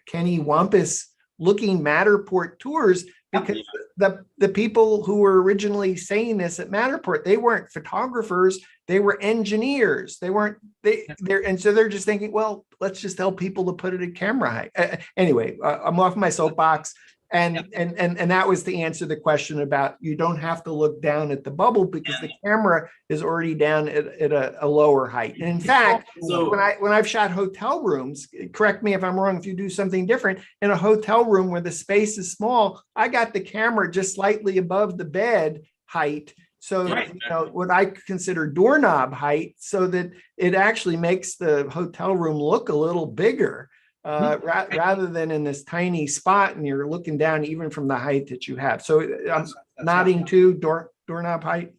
Kenny Wampus looking Matterport tours, because the people who were originally saying this at Matterport, they weren't photographers, they were engineers. And so they're just thinking, well, let's just tell people to put it at camera height. Anyway, I'm off my soapbox. And that was to answer the question about, you don't have to look down at the bubble because the camera is already down at a lower height. And in fact, So- when I've shot hotel rooms, correct me if I'm wrong, if you do something different, in a hotel room where the space is small, I got the camera just slightly above the bed height. So, Right. What I consider doorknob height, so that it actually makes the hotel room look a little bigger. Rather than in this tiny spot, and you're looking down even from the height that you have. So I'm nodding to doorknob height.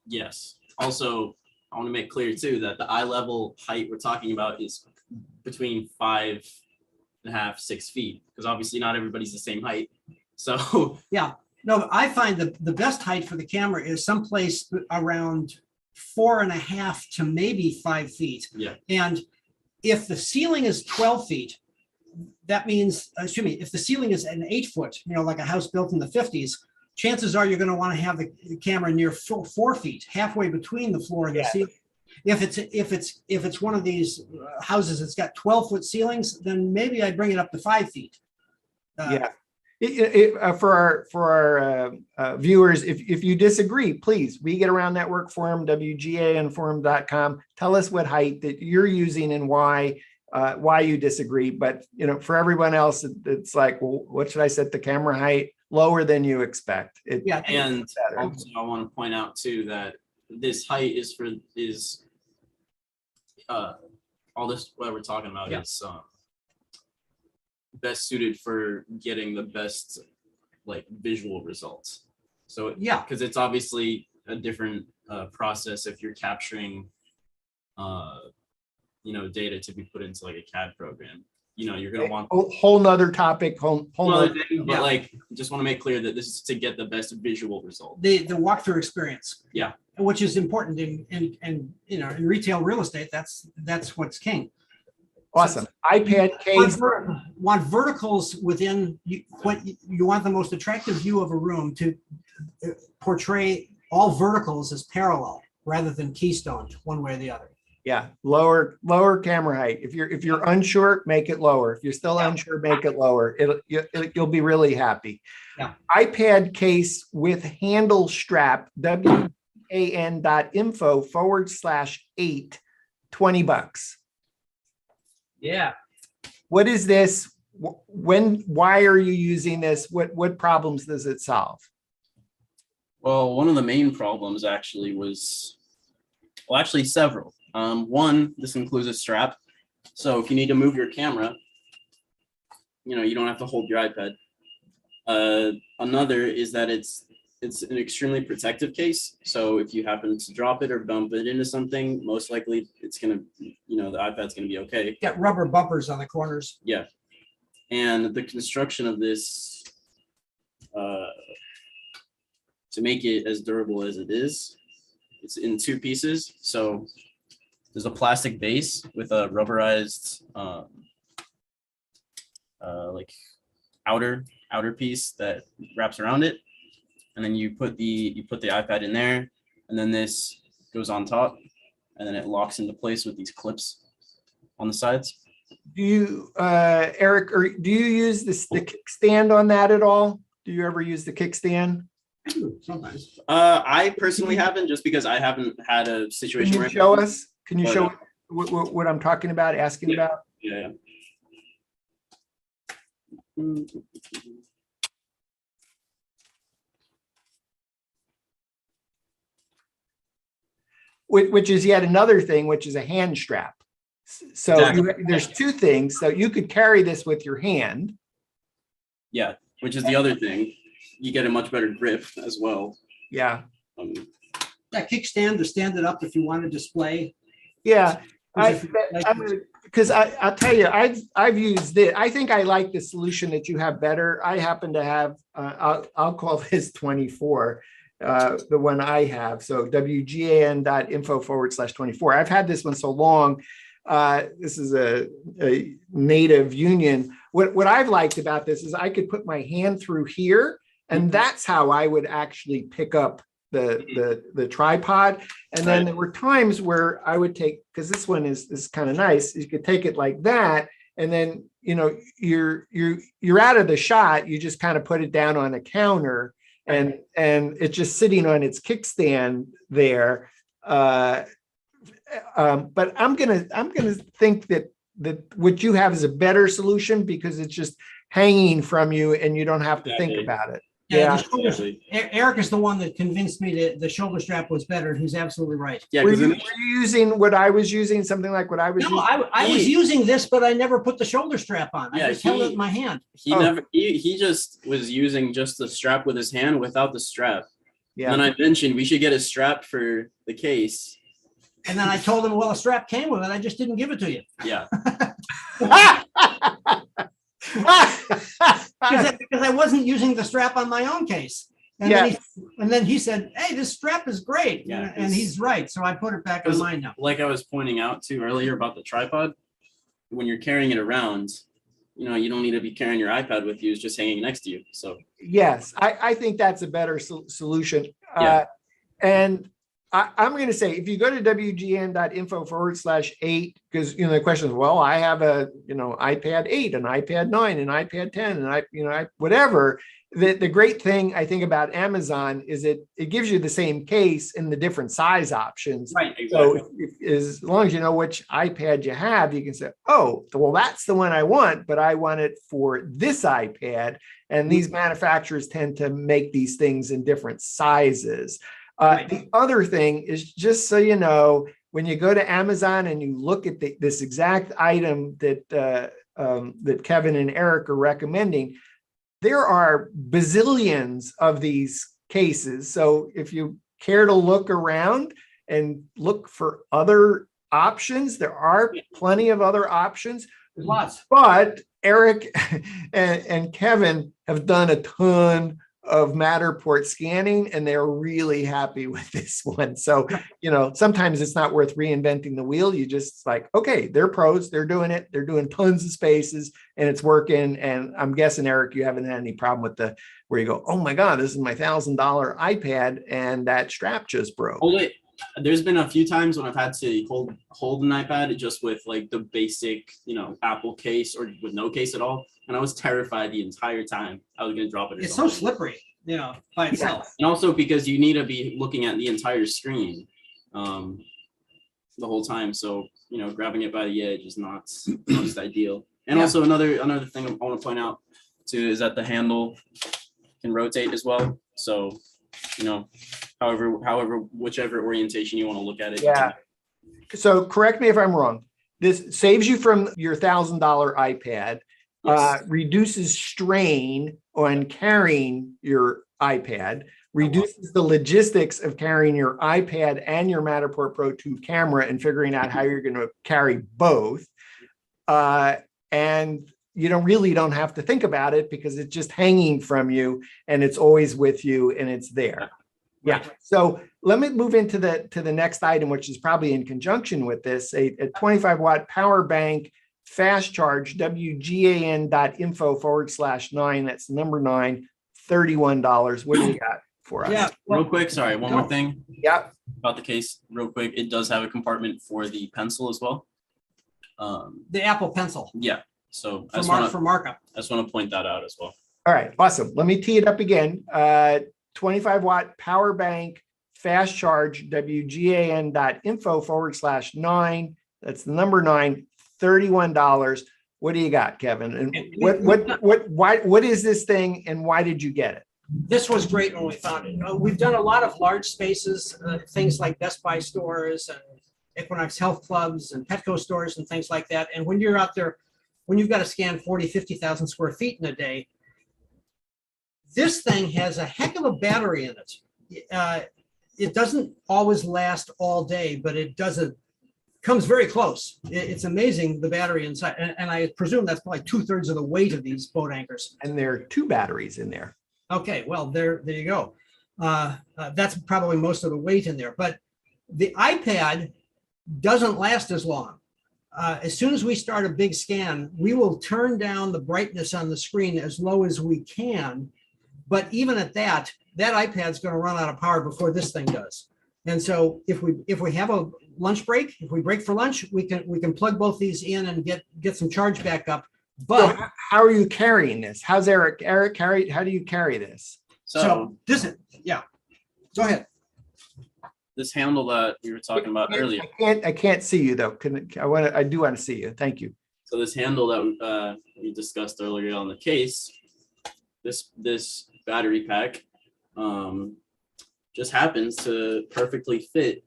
Yes. Also, I want to make clear too that the eye level height we're talking about is between 5.5, 6 feet, because obviously not everybody's the same height. So No, I find the best height for the camera is someplace around 4.5 to maybe 5 feet. Yeah. And if the ceiling is 12 feet, that means, if the ceiling is an 8 foot, like a house built in the 50s, chances are you're going to want to have the camera near 4 feet, halfway between the floor and the ceiling. If it's one of these houses that's got 12-foot ceilings, then maybe I'd bring it up to 5 feet. For our viewers, if you disagree, please, We Get Around Network Forum, WGANforum.com. Tell us what height that you're using and why you disagree. But for everyone else, it's like, well, what should I set the camera height? Lower than you expect. and also I want to point out too that this height is all this what we're talking about is best suited for getting the best visual results. So because it's obviously a different process if you're capturing data to be put into a CAD program. You're going to want whole nother topic, whole nother thing, but just want to make clear that this is to get the best visual result. The walkthrough experience. Yeah. Which is important in retail real estate. That's what's king. Awesome. iPad case. Want verticals within what you want, the most attractive view of a room to portray all verticals as parallel rather than keystoned one way or the other. Yeah, lower camera height. If you're unsure, make it lower. If you're still unsure, make it lower. You'll be really happy. Yeah. iPad case with handle strap, WAN.info/8, $20. Yeah. What is this? Why are you using this? What problems does it solve? Well, one of the main problems actually was, actually several. One, this includes a strap. So if you need to move your camera, you don't have to hold your iPad. Another is that it's an extremely protective case. So if you happen to drop it or bump it into something, most likely it's going to, the iPad's going to be okay. Got rubber bumpers on the corners. Yeah. And the construction of this, to make it as durable as it is, it's in 2 pieces. So there's a plastic base with a rubberized outer piece that wraps around it, and then you put the iPad in there, and then this goes on top, and then it locks into place with these clips on the sides. Do you, Eric, or do you use the kickstand on that at all? Do you ever use the kickstand? I do sometimes. I personally haven't, just because I haven't had a Can situation you where. show us? Can you Oh, show yeah. what I'm talking about, asking Yeah. about? Yeah. Which is yet another thing, which is a hand strap. So Exactly. there's two things. So you could carry this with your hand. Yeah, which is the other thing. You get a much better grip as well. Yeah. Um, That kickstand to stand it up if you want to display. Yeah. Because Because I'll tell you, I've used it. I think I like the solution that you have better. I happen to have, I'll call this 24, the one I have. So wgan.info/24. I've had this one so long. This is a native union. What I've liked about this is I could put my hand through here, and that's how I would actually pick up the tripod. And then there were times where I would take, because this one is kind of nice, you could take it like that, and then you're out of the shot. You just kind of put it down on a counter, and it's just sitting on its kickstand there. But I'm gonna think that what you have is a better solution, because it's just hanging from you and you don't have to think about it. Yeah, Yeah. Eric is the one that convinced me that the shoulder strap was better. He's absolutely right. yeah, Were because you using what I was using, something like what I was No, using? I was using this, but I never put the shoulder strap on. Yeah, I just held it in my hand. he never he just was using just the strap with his hand without the strap. Yeah. And then I mentioned we should get a strap for the case. And then I told him, well, a strap came with it. I just didn't give it to you. Yeah. Because I wasn't using the strap on my own case. And, then he said, hey, this strap is great. Yeah, and he's right. So I put it back on mine now. Like I was pointing out too earlier about the tripod, when you're carrying it around, you don't need to be carrying your iPad with you. It's just hanging next to you. So Yes, I think that's a better solution. Yeah. And I'm going to say, if you go to wgn.info/8, because the question is, well, I have a iPad 8, an iPad 9, an iPad 10, and whatever. The great thing I think about Amazon is it gives you the same case in the different size options. Right. exactly. So as long as you know which iPad you have, you can say, oh, well, that's the one I want, but I want it for this iPad. And these manufacturers tend to make these things in different sizes. The other thing is, just so you know, when you go to Amazon and you look at this exact item that Kevin and Eric are recommending, there are bazillions of these cases. So if you care to look around and look for other options, there are plenty of other options. There's lots. But Eric and Kevin have done a ton of Matterport scanning, and they're really happy with this one. So, sometimes it's not worth reinventing the wheel. You just okay, they're pros, they're doing it. They're doing tons of spaces and it's working. And I'm guessing, Eric, you haven't had any problem with where you go, oh my God, this is my $1,000 iPad and that strap just broke. There's been a few times when I've had to hold an iPad just with the basic, Apple case or with no case at all. And I was terrified the entire time I was going to drop it. It's so slippery, by itself. And also because you need to be looking at the entire screen the whole time. So, grabbing it by the edge is not most ideal. And also another thing I want to point out too is that the handle can rotate as well. So, however, whichever orientation you want to look at it. Yeah. So correct me if I'm wrong. This saves you from your $1,000 iPad, Yes. reduces strain on carrying your iPad, reduces the logistics of carrying your iPad and your Matterport Pro 2 camera and figuring out how you're going to carry both. And you don't have to think about it because it's just hanging from you and it's always with you and it's there. Yeah. So let me move into the next item, which is probably in conjunction with this, a 25-watt power bank, fast charge, wgan.info/9. That's number 9, $31. What do you got for us? Yeah. Real quick, sorry, one more thing Yep. about the case, real quick. It does have a compartment for the pencil as well. The Apple Pencil Yeah. So I for, just want for to markup. point that out as well. All right, awesome. Let me tee it up again. 25 watt power bank, fast charge, wgan.info/9. That's the number 9, $31. What do you got, Kevin? And what is this thing and why did you get it? This was great when we found it. We've done a lot of large spaces, things like Best Buy stores and Equinox Health Clubs and Petco stores and things like that. And when you're out there, when you've got to scan 40, 50,000 square feet in a day, this thing has a heck of a battery in it. It doesn't always last all day, but it comes very close. It's amazing, the battery inside. And I presume that's probably 2/3 of the weight of these boat anchors. And there are 2 batteries in there. Okay, well, there you go. That's probably most of the weight in there. But the iPad doesn't last as long. As soon as we start a big scan, we will turn down the brightness on the screen as low as we can. But even at that iPad's going to run out of power before this thing does. And so if we have a lunch break, if we break for lunch, we can plug both these in and get some charge back up. But so how are you carrying this? How's Eric? Eric, how do you carry this? So this is, yeah. Go ahead. This handle that we were talking about earlier. I can't see you though. I do want to see you. Thank you. So this handle that we discussed earlier on the case, this battery pack just happens to perfectly fit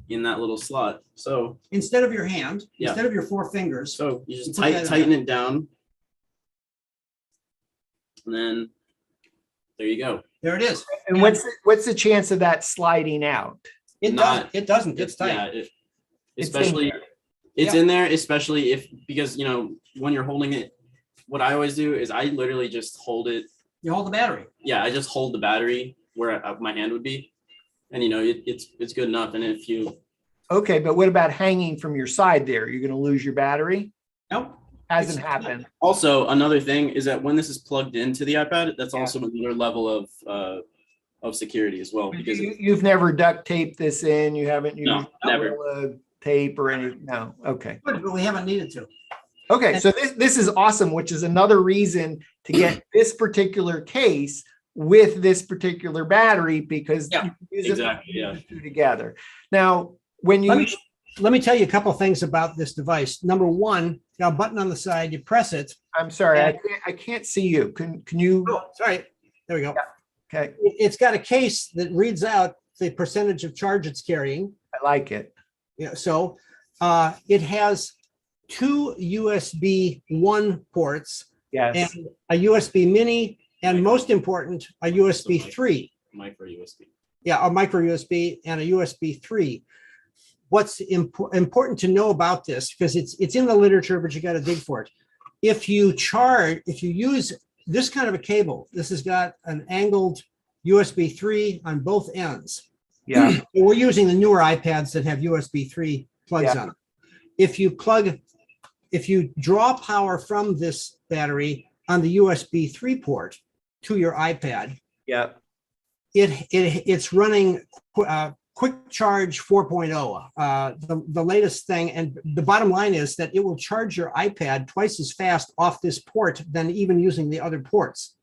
in that little slot. So instead of your hand, Yeah. instead of your 4 fingers, so you just You put that in tighten it down, and then there you go. there it is. And what's the chance of that sliding out? It doesn't. It's tight. Yeah, It's especially it's in there, especially because when you're holding it. What I always do is I literally just hold it. You hold the battery. Yeah, I just hold the battery where my hand would be, and it's good enough. And if you Okay, but what about hanging from your side there? You're going to lose your battery? Nope. Hasn't happened. also another thing is that when this is plugged into the iPad, that's also another level of security as well, because You've never duct taped this in. You haven't used No, never. Gorilla tape or anything. No. Okay. But we haven't needed to. Okay. So this is awesome, which is another reason to get this particular case with this particular battery, because Yeah, you can use exactly, it yeah. the two together. Now, when you Let me tell you a couple of things about this device. Number one, you got a button on the side, you press it. I'm sorry, I can't see you. Can you? Oh, sorry. There we go. Okay, It's got a case that reads out the percentage of charge it's carrying. I like it. Yeah, so it has 2 USB 1 ports Yes. and a USB mini, and most important, a USB 3. micro USB. Yeah, a micro USB and a USB 3. What's important to know about this, because it's in the literature, but you got to dig for it. If you use this kind of a cable, this has got an angled USB 3 on both ends. Yeah. We're using the newer iPads that have USB 3 plugs Yeah. on them. If you draw power from this battery on the USB 3 port to your iPad, Yeah. it's running Quick Charge 4.0, the latest thing. And the bottom line is that it will charge your iPad twice as fast off this port than even using the other ports.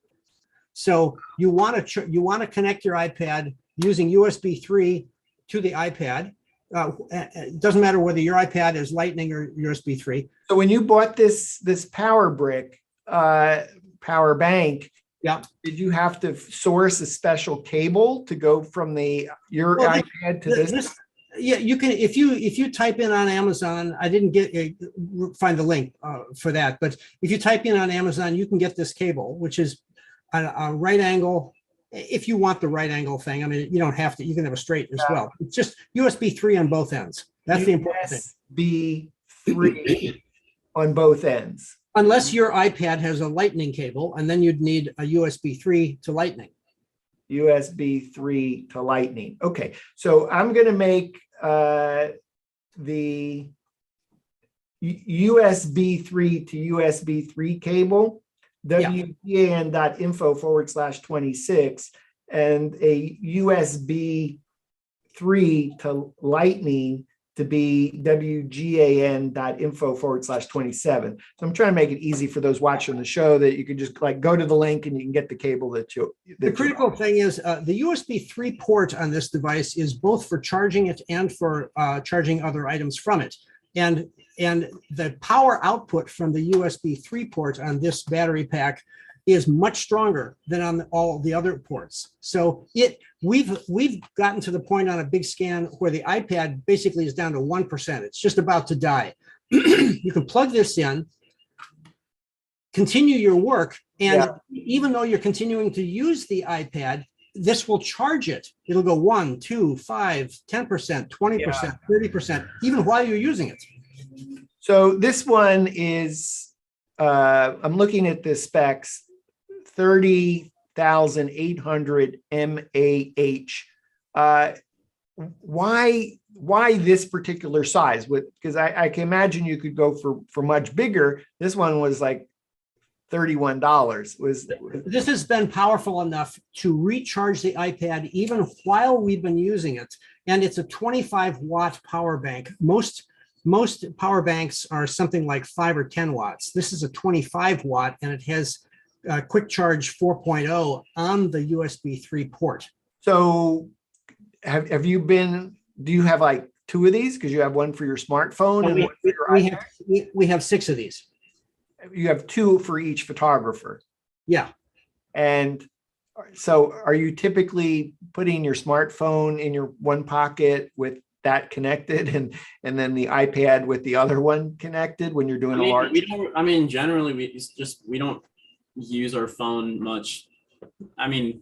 So you want to connect your iPad using USB 3 to the iPad. It doesn't matter whether your iPad is Lightning or USB 3. So when you bought this power brick, power bank, Yeah. did you have to source a special cable to go from your Well, iPad to this? Yeah, you can, if you type in on Amazon, I didn't find the link for that, but if you type in on Amazon, you can get this cable, which is a right angle. If you want the right angle thing, I mean, you don't have to, you can have a straight as well. It's just USB 3 on both ends. That's the important thing. USB 3 on both ends. Unless your iPad has a Lightning cable, and then you'd need a USB 3 to Lightning. USB 3 to Lightning. Okay, so I'm going to make the USB 3 to USB 3 cable, wgan.info/26, and a USB 3 to Lightning to be wgan.info/27. So I'm trying to make it easy for those watching the show that you can just like go to the link and you can get the cable that you. The critical thing is the USB 3 port on this device is both for charging it and for charging other items from it. And the power output from the USB 3 port on this battery pack is much stronger than on all the other ports. So we've gotten to the point on a big scan where the iPad basically is down to 1%. It's just about to die. You can plug this in, continue your work, and even though you're continuing to use the iPad, this will charge it. It'll go 1, 2, 5, 10%, 20%, 30%, even while you're using it. So this one is, I'm looking at the specs, 30,800 mAh. Why this particular size? Because I can imagine you could go for much bigger. This one was like $31. This has been powerful enough to recharge the iPad even while we've been using it. And it's a 25-watt power bank. Most power banks are something like 5 or 10 watts. This is a 25-watt, and it has Quick Charge 4.0 on the USB 3 port. So do you have like 2 of these? Because you have one for your smartphone and one for your iPad? We have 6 of these. You have 2 for each photographer. Yeah. And so are you typically putting your smartphone in your one pocket with that connected and then the iPad with the other one connected when you're doing a large? Generally we don't use our phone much. We're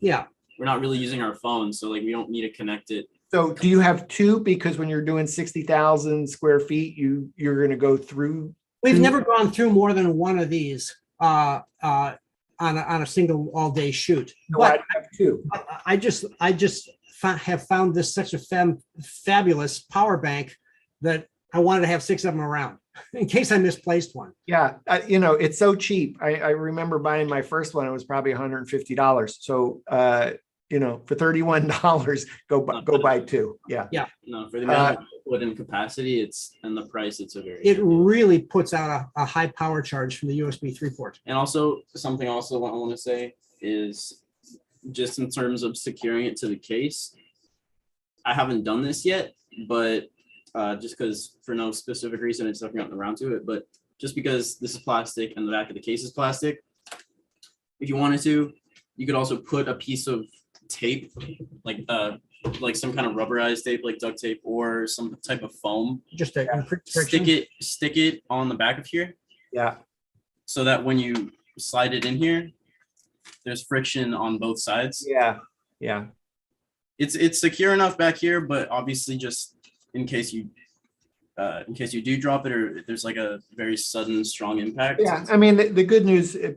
not really using our phone, so like we don't need to connect it. So do you have 2? Because when you're doing 60,000 square feet, you're going to go through. We've never gone through more than one of these on a single all-day shoot. No, but I have 2. I just have found this such a fabulous power bank that I wanted to have 6 of them around in case I misplaced one. Yeah, it's so cheap. I remember buying my first one; it was probably $150. So for $31, go buy 2. Yeah. No, for the amount of output and capacity, and the price, it's a very. It really puts out a high power charge from the USB 3 port. And also something I want to say is just in terms of securing it to the case. I haven't done this yet, but just because for no specific reason, it's not gotten around to it. But just because this is plastic and the back of the case is plastic, if you wanted to, you could also put a piece of tape, like some kind of rubberized tape, like duct tape or some type of foam. Just to stick it on the back of here. Yeah. So that when you slide it in here, there's friction on both sides. Yeah. Yeah. It's secure enough back here, but obviously just in case you do drop it or there's like a very sudden strong impact. Yeah. The good news, if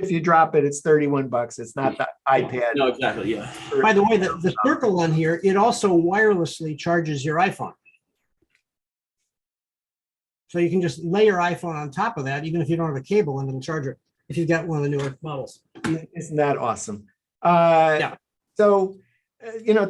you drop it, it's $31. It's not the iPad. No, exactly. Yeah. By the way, the circle on here, it also wirelessly charges your iPhone. So you can just lay your iPhone on top of that, even if you don't have a cable, and it'll charge it if you've got one of the newer models. Isn't that awesome? Yeah. So,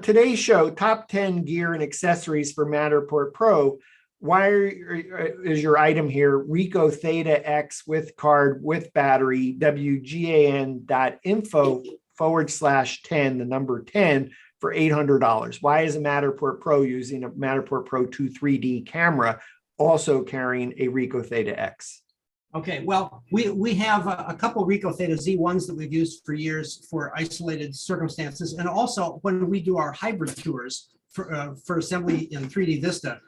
today's show, top 10 gear and accessories for Matterport Pro. Why is your item here? Ricoh Theta X with card, with battery, wgan.info/10, the number 10 for $800. Why is a Matterport Pro using a Matterport Pro 2 3D camera also carrying a Ricoh Theta X? Okay, well, we have a couple Ricoh Theta Z1s that we've used for years for isolated circumstances. And also when we do our hybrid tours for assembly in 3D Vista,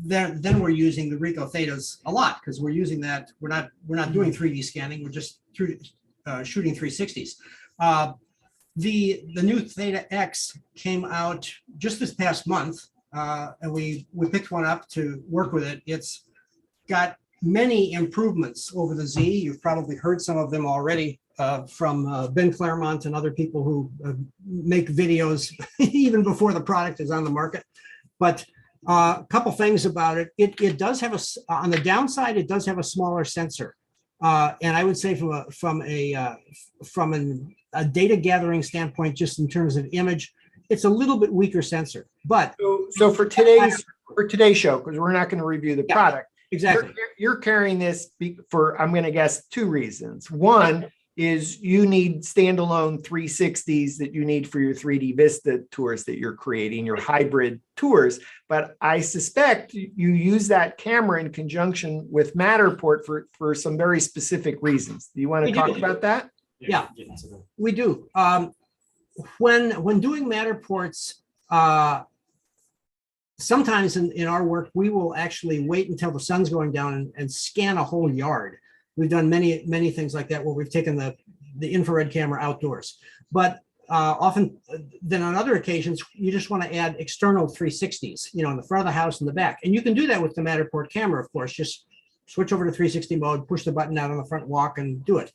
then we're using the Ricoh Thetas a lot because we're using that. We're not doing 3D scanning. We're just shooting 360s. The new Theta X came out just this past month, and we picked one up to work with it. It's got many improvements over the Z. You've probably heard some of them already from Ben Claremont and other people who make videos even before the product is on the market. But a couple things about it. It does have on the downside, it does have a smaller sensor. And I would say from a data gathering standpoint, just in terms of image, it's a little bit weaker sensor, but So for today's show, because we're not going to review the Yeah. product, exactly. you're carrying this for, I'm going to guess, two reasons. One is you need standalone 360s that you need for your 3D Vista tours that you're creating, your hybrid tours. But I suspect you use that camera in conjunction with Matterport for some very specific reasons. Do you want to We talk do. about that? Yeah. Get into the- We do. When doing Matterports, sometimes in our work, we will actually wait until the sun's going down and scan a whole yard. We've done many things like that where we've taken the infrared camera outdoors. But often, then on other occasions, you just want to add external 360s, you know, in the front of the house and the back. And you can do that with the Matterport camera, of course. Just switch over to 360 mode, push the button out on the front walk and do it.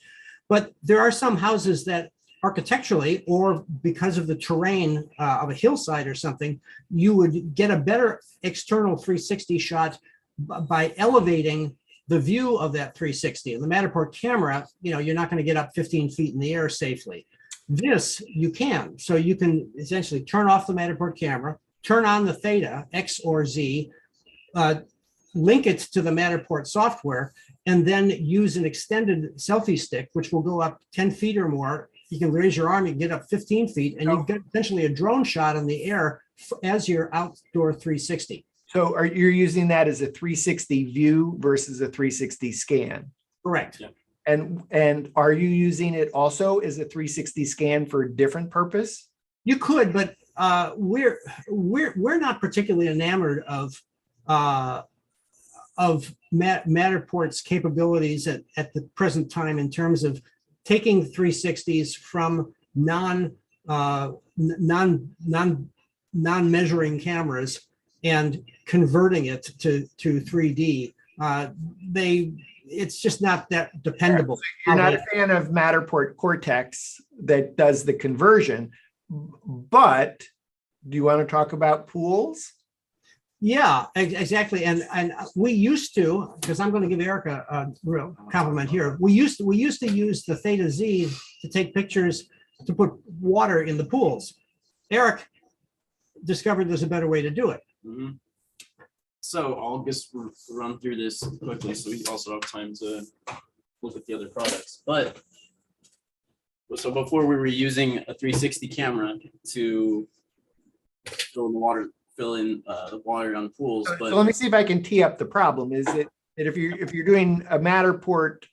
But there are some houses that architecturally, or because of the terrain of a hillside or something, you would get a better external 360 shot by elevating the view of that 360. And the Matterport camera, you know, you're not going to get up 15 feet in the air safely. This you can. So you can essentially turn off the Matterport camera, turn on the Theta X or Z, link it to the Matterport software, and then use an extended selfie stick, which will go up 10 feet or more. You can raise your arm, you can get up 15 feet, and you've got essentially a drone shot in the air as your outdoor 360. So are you using that as a 360 view versus a 360 scan? Correct. Yeah. And are you using it also as a 360 scan for a different purpose? You could, but we're not particularly enamored of Matterport's capabilities at the present time in terms of taking 360s from non-measuring cameras and converting it to 3D. It's just not that dependable. You're not a fan of Matterport Cortex that does the conversion, but do you want to talk about pools? Yeah, exactly. And we used to, because I'm going to give Eric a real compliment here. We used to use the Theta Z to take pictures to put water in the pools. Eric discovered there's a better way to do it. Mhm. So I'll just run through this quickly so we also have time to look at the other products. But so before we were using a 360 camera to fill in the water, fill in the water on pools. So But let me see if I can tee up the problem. Is that if you're doing a Matterport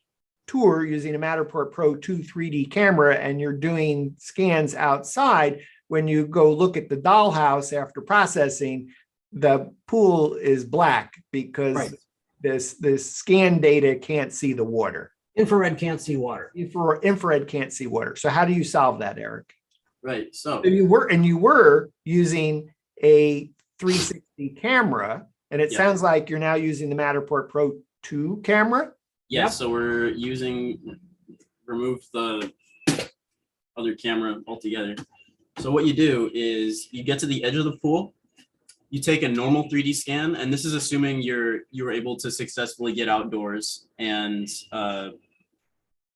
tour using a Matterport Pro 2 3D camera and you're doing scans outside, when you go look at the dollhouse after processing, the pool is black because Right. this scan data can't see the water. Infrared can't see water. Infrared can't see water. So how do you solve that, Eric? right, so So you were using a 360 camera, and it Yeah. sounds like you're now using the Matterport Pro 2 camera. yeah, Yep. so we're remove the other camera altogether. So what you do is you get to the edge of the pool, you take a normal 3D scan, and this is assuming you were able to successfully get outdoors and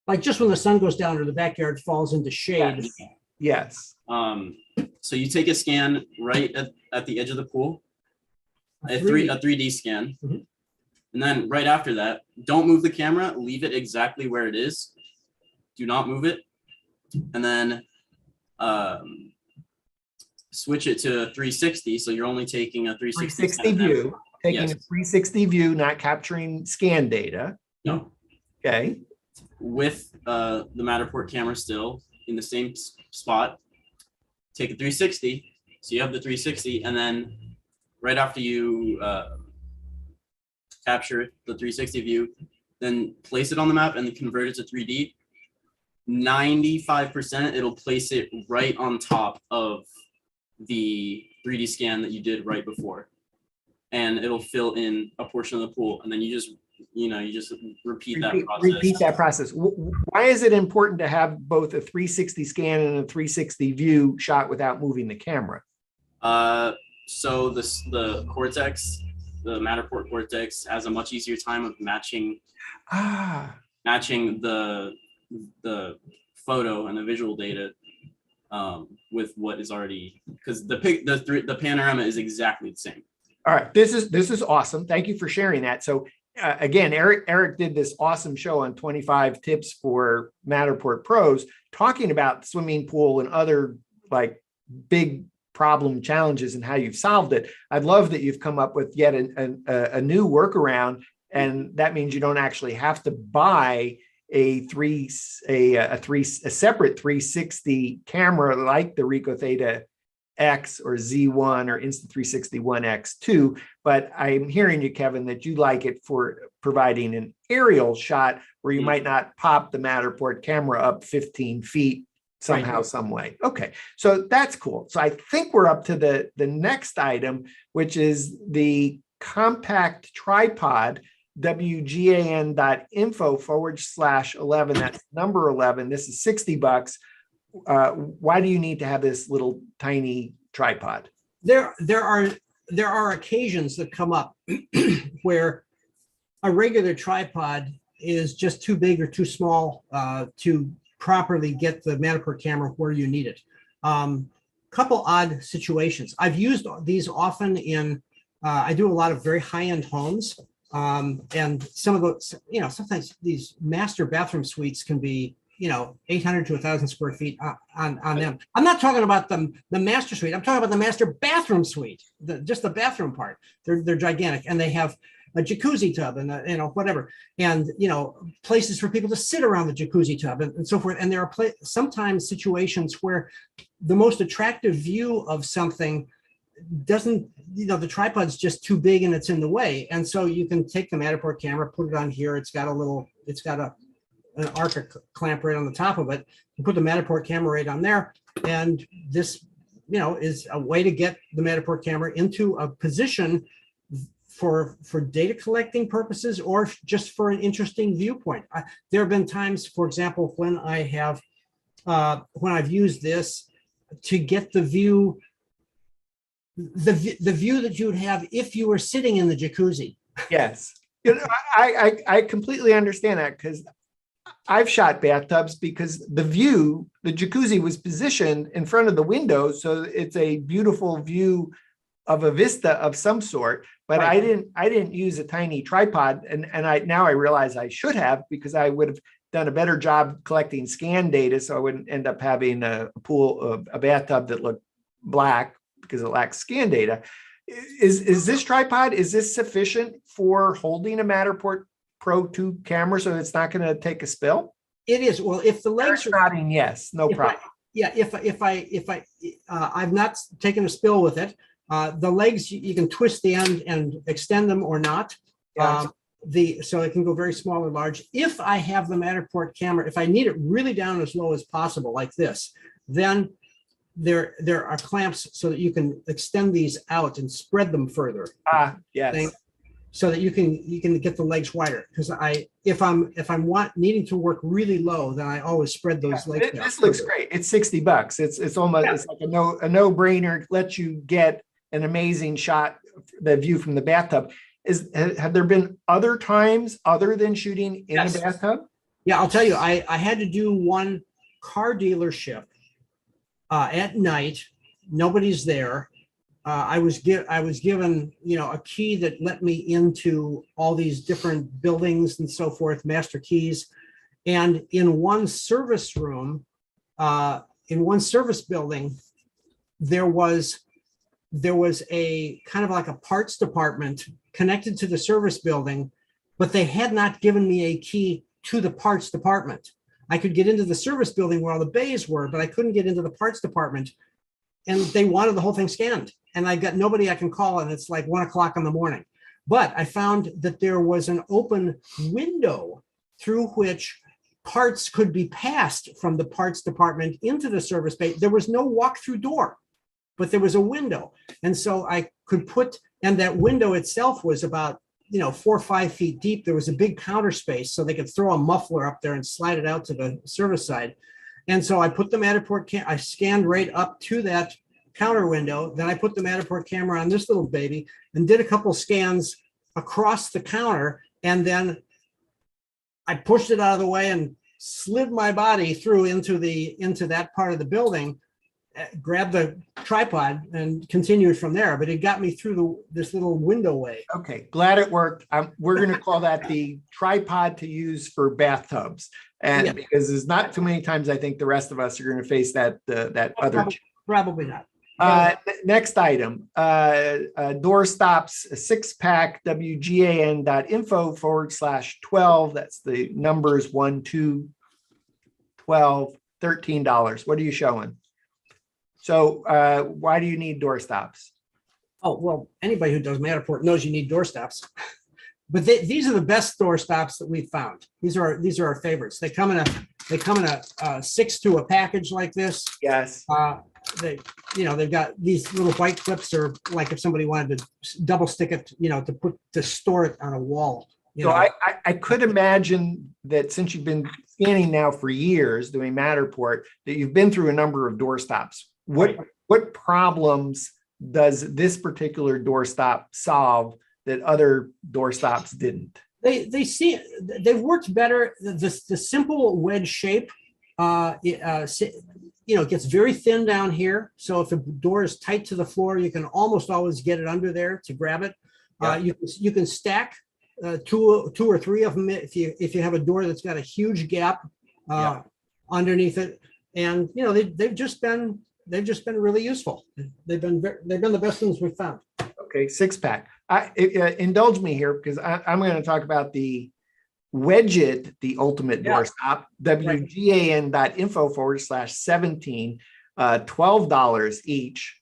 Like just when the sun goes down or the backyard falls into shade. Yes. so you take a scan right at the edge of the pool, a 3D scan. Mhm. And then right after that, don't move the camera, leave it exactly where it is. Do not move it. And then switch it to a 360. So you're only taking a 360 360 scan. view, taking Yes. a 360 view, not capturing scan data. No, Okay. with the Matterport camera still in the same spot. Take a 360. So you have the 360, and then right after you capture the 360 view, then place it on the map and convert it to 3D. 95% it'll place it right on top of the 3D scan that you did right before, and it'll fill in a portion of the pool, and then you just repeat that process. Repeat that process. Why is it important to have both a 360 scan and a 360 view shot without moving the camera? So the Cortex, the Matterport Cortex, has a much easier time of matching Ah, the photo and the visual data with what is already, because the panorama is exactly the same. All right, this is awesome. Thank you for sharing that. So again, Eric did this awesome show on 25 tips for Matterport pros, talking about swimming pool and other like big problem challenges and how you've solved it. I'd love that you've come up with yet a new workaround, and that means you don't actually have to buy a separate 360 camera like the Ricoh Theta X or Z1 or Insta360 ONE X2, but I'm hearing you, Kevin, that you like it for providing an aerial shot where you might not pop the Matterport camera up 15 feet somehow, some way. Okay, so that's cool. So I think we're up to the next item, which is the compact tripod, wgan.info/11. That's number 11. This is $60. Why do you need to have this little tiny tripod? There are occasions that come up where a regular tripod is just too big or too small to properly get the Matterport camera where you need it. Couple odd situations. I've used these often in, I do a lot of very high-end homes, and some of those, sometimes these master bathroom suites can be 800 to 1,000 square feet on them. I'm not talking about the master suite. I'm talking about the master bathroom suite, just the bathroom part. They're gigantic, and they have a jacuzzi tub and whatever, and places for people to sit around the jacuzzi tub and so forth. And there are sometimes situations where the most attractive view of something doesn't, the tripod's just too big and it's in the way. And so you can take the Matterport camera, put it on here. It's got an Arca clamp right on the top of it. You put the Matterport camera right on there, and this, is a way to get the Matterport camera into a position for data collecting purposes or just for an interesting viewpoint. There have been times, for example, when I've used this to get the view, the view that you would have if you were sitting in the jacuzzi. Yes, I completely understand that, because I've shot bathtubs because the jacuzzi was positioned in front of the window, so it's a beautiful view of a vista of some sort. But right. I didn't use a tiny tripod, and now I realize I should have, because I would have done a better job collecting scan data, so I wouldn't end up having a bathtub that looked black because it lacks scan data. Is this tripod, is this sufficient for holding a Matterport Pro 2 camera so it's not going to take a spill? It is. Well, if the legs are nodding, yes, no problem. I've not taken a spill with it. The legs, you can twist the end and extend them or not. Gotcha. So it can go very small or large. If I have the Matterport camera, if I need it really down as low as possible, like this, then there are clamps so that you can extend these out and spread them further. Yes. So that you can get the legs wider. Because if I'm needing to work really low, then I always spread those legs out. This looks great. It's $60. It's almost it's like a no-brainer. Lets you get an amazing shot, the view from the bathtub. Have there been other times other than shooting in a bathtub? Yeah, I'll tell you. I had to do one car dealership at night. Nobody's there. I was given, a key that let me into all these different buildings and so forth, master keys. And in one service room, in one service building, there was a kind of like a parts department connected to the service building, but they had not given me a key to the parts department. I could get into the service building where all the bays were, but I couldn't get into the parts department. And they wanted the whole thing scanned. And I got nobody I can call, and it's like 1 o'clock in the morning. But I found that there was an open window through which parts could be passed from the parts department into the service bay. There was no walk-through door, but there was a window. And so I could and that window itself was about 4 or 5 feet deep. There was a big counter space, so they could throw a muffler up there and slide it out to the service side. And so I put the Matterport I scanned right up to that counter window. Then I put the Matterport camera on this little baby and did a couple scans across the counter. And then I pushed it out of the way and slid my body through into that part of the building grabbed the tripod and continued from there, but it got me through this little window way. Okay, glad it worked. We're going to call that the tripod to use for bathtubs. And Yeah. because there's not too many times I think the rest of us are going to face that other. Probably not. Next item, door stops, a 6-pack, wgan.info/12. That's the numbers 1, 2, 12, $13. What are you showing? So why do you need door stops? Oh, well, anybody who does Matterport knows you need door stops. But these are the best door stops that we've found. These are our favorites. They come in a 6 package like this. Yes. They've got these little white clips, or like if somebody wanted to double stick it, to store it on a wall. So I could imagine that since you've been scanning now for years doing Matterport, that you've been through a number of door stops. What problems does this particular door stop solve that other door stops didn't? They've worked better. The simple wedge shape, it gets very thin down here. So if a door is tight to the floor, you can almost always get it under there to grab it. Yeah. You can stack two or three of them if you have a door that's got a huge gap underneath it. And they've just been really useful. They've been the best things we've found. Okay, 6-pack. Indulge me here because I'm going to talk about the Wedget, the ultimate door stop, wgan.info/17, $12 each.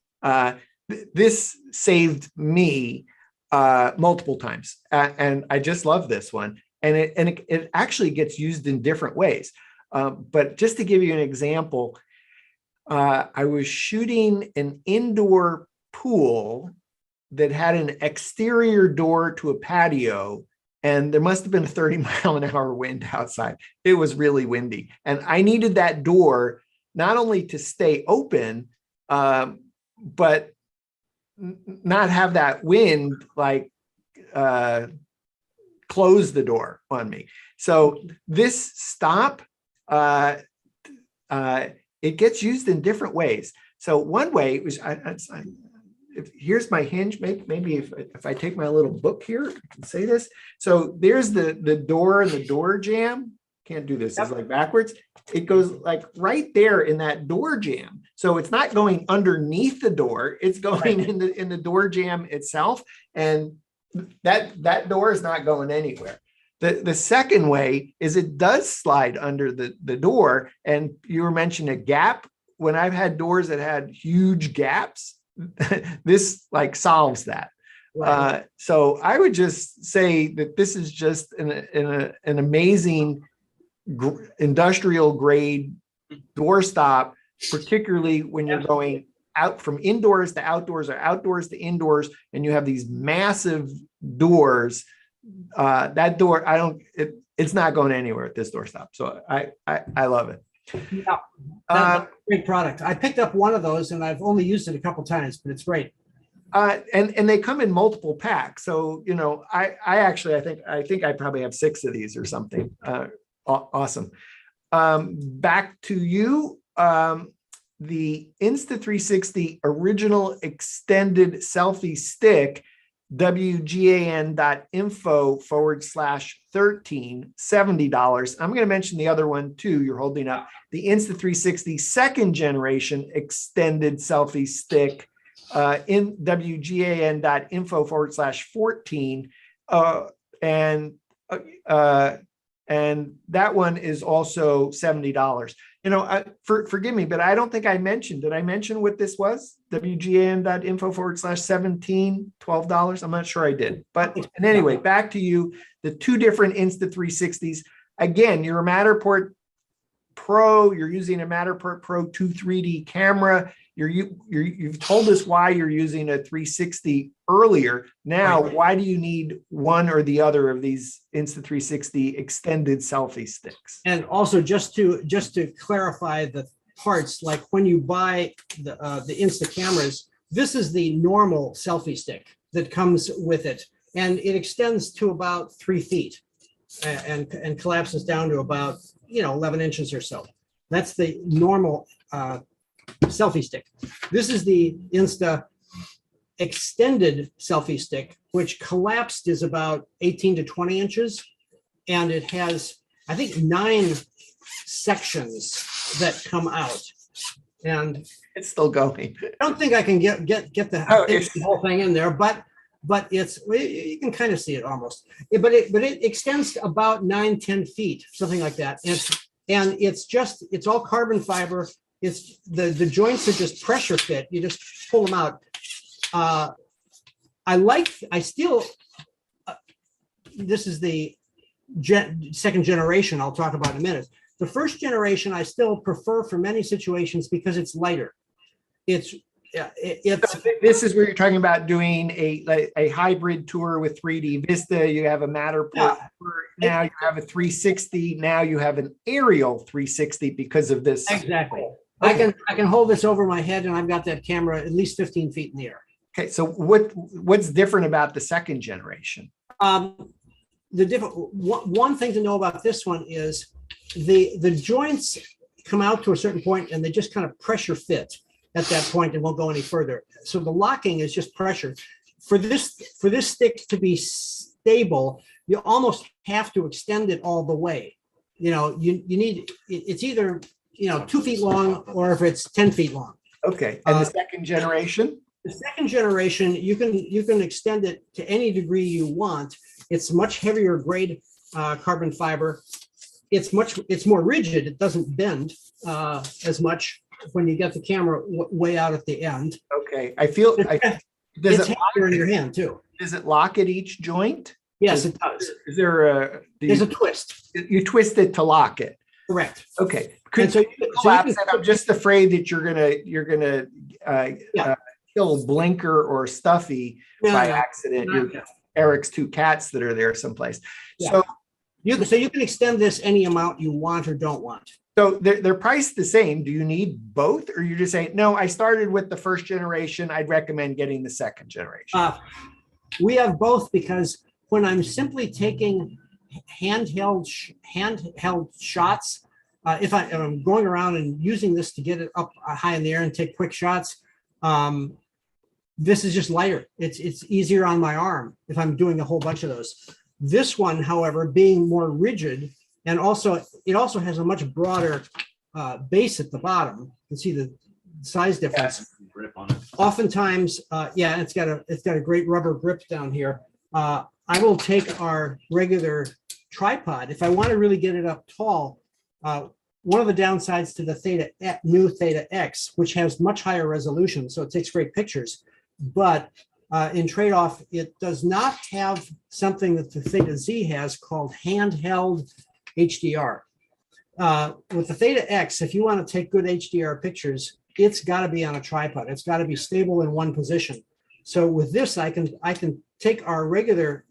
This saved me multiple times, and I just love this one. And it actually gets used in different ways. But just to give you an example, I was shooting an indoor pool that had an exterior door to a patio, and there must have been a 30-mile-an-hour wind outside. It was really windy, and I needed that door not only to stay open, but not have that wind close the door on me. So this stop, it gets used in different ways. So one way was, here's my hinge. Maybe if I take my little book here, I can say this. So there's the door and the door jamb. Can't do this. It's like backwards. It goes like right there in that door jamb. So it's not going underneath the door. It's going in the door jamb itself. And that door is not going anywhere. The second way is it does slide under the door. And you were mentioning a gap. When I've had doors that had huge gaps, this solves that. Right. So I would just say that this is just an amazing industrial grade door stop, particularly when you're going out from indoors to outdoors or outdoors to indoors, and you have these massive doors. That door, it's not going anywhere at this door stop. So I love it. Yeah, that's a great product. I picked up one of those and I've only used it a couple times, but it's great. And they come in multiple packs. So, I think I probably have 6 of these or something. Awesome. Back to you. The Insta360 original extended selfie stick, wgan.info/13, $70. I'm going to mention the other one too. You're holding up the Insta360 second generation extended selfie stick, in wgan.info/14. And that one is also $70. Forgive me, but I don't think I mentioned. Did I mention what this was? wgan.info/17, $12. I'm not sure I did. But anyway, back to you. The 2 different Insta360s. Again, you're a Matterport Pro. You're using a Matterport Pro 2 3D camera. You've told us why you're using a 360 earlier. Now, why do you need one or the other of these Insta360 extended selfie sticks? And also, just to clarify the parts, like when you buy the Insta cameras, this is the normal selfie stick that comes with it, and it extends to about 3 feet and collapses down to about 11 inches or so. That's the normal selfie stick. This is the Insta extended selfie stick, which collapsed is about 18 to 20 inches. And it has, I think, 9 sections that come out. And It's still going. I don't think I can get Oh, the whole thing in there, but it's, you can kind of see it almost. But it extends to about 9-10 feet, something like that. And it's all carbon fiber. It's the joints are just pressure fit. You just pull them out. This is the second generation I'll talk about in a minute. The first generation I still prefer for many situations because it's lighter. It's This is where you're talking about doing a hybrid tour with 3D Vista. You have a Matterport. Yeah. Now you have a 360. Now you have an aerial 360 because of this. exactly. I can hold this over my head and I've got that camera at least 15 feet in the air. Okay, so what's different about the second generation? One thing to know about this one is the joints come out to a certain point and they just kind of pressure fit at that point and won't go any further. So the locking is just pressure. For this stick to be stable, you almost have to extend it all the way. You know, you need it's either 2 feet long or if it's 10 feet long. Okay, and the second generation? The second generation, you can extend it to any degree you want. It's much heavier grade carbon fiber. It's more rigid. It doesn't bend as much when you get the camera way out at the end. Okay, does It's it heavier in your hand too. does it lock at each joint? Yes, it does. Is there There's a twist. you twist it to lock it? Correct. Okay. And so you Collapse can- it. I'm just afraid that you're gonna kill Blinker or Stuffy No, by no, accident. no, Your no. Eric's 2 cats that are there someplace. Yeah. So You can extend this any amount you want or don't want. they're priced the same. Do you need both, or you just say no? I started with the first generation. I'd recommend getting the second generation. We have both because when I'm simply taking handheld shots, if I'm going around and using this to get it up high in the air and take quick shots, this is just lighter. It's easier on my arm if I'm doing a whole bunch of those. This one, however, being more rigid, and it also has a much broader base at the bottom. You can see the size difference. Grip on it. Oftentimes, it's got a great rubber grip down here. I will take our regular tripod if I want to really get it up tall. One of the downsides to the new Theta X, which has much higher resolution, so it takes great pictures, but in trade-off, it does not have something that the Theta Z has called handheld HDR. With the Theta X, if you want to take good HDR pictures, it's got to be on a tripod. It's got to be stable in one position. So with this, I can take our regular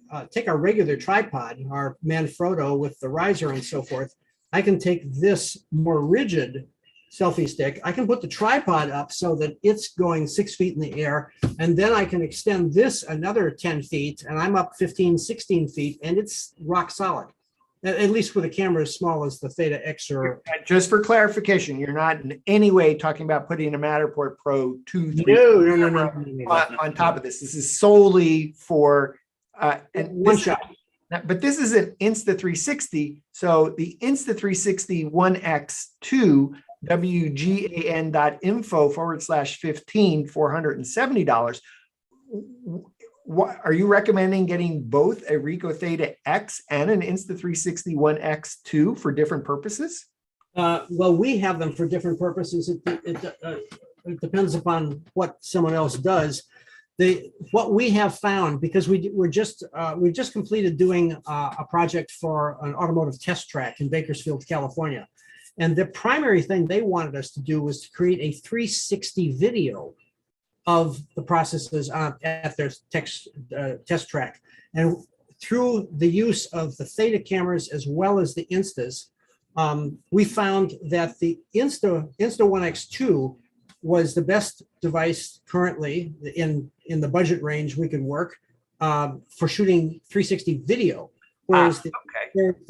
tripod, our Manfrotto with the riser and so forth. I can take this more rigid selfie stick. I can put the tripod up so that it's going 6 feet in the air, and then I can extend this another 10 feet, and I'm up 15, 16 feet, and it's rock solid. At least with a camera as small as the Theta X or. Just for clarification, you're not in any way talking about putting a Matterport Pro 2, 3 No. on top of this. This is solely for One shot. But this is an Insta360. So the Insta360 One X2 WGAN.info/15 $470. What are you recommending getting both a Ricoh Theta X and an Insta360 One X2 for different purposes? Well, we have them for different purposes. It depends upon what someone else does. What we have found, because we just completed doing a project for an automotive test track in Bakersfield, California, and the primary thing they wanted us to do was to create a 360 video of the processes at their test track. And through the use of the Theta cameras as well as the Instas, we found that the Insta One X2 was the best device currently in the budget range we could work for shooting 360 video, whereas the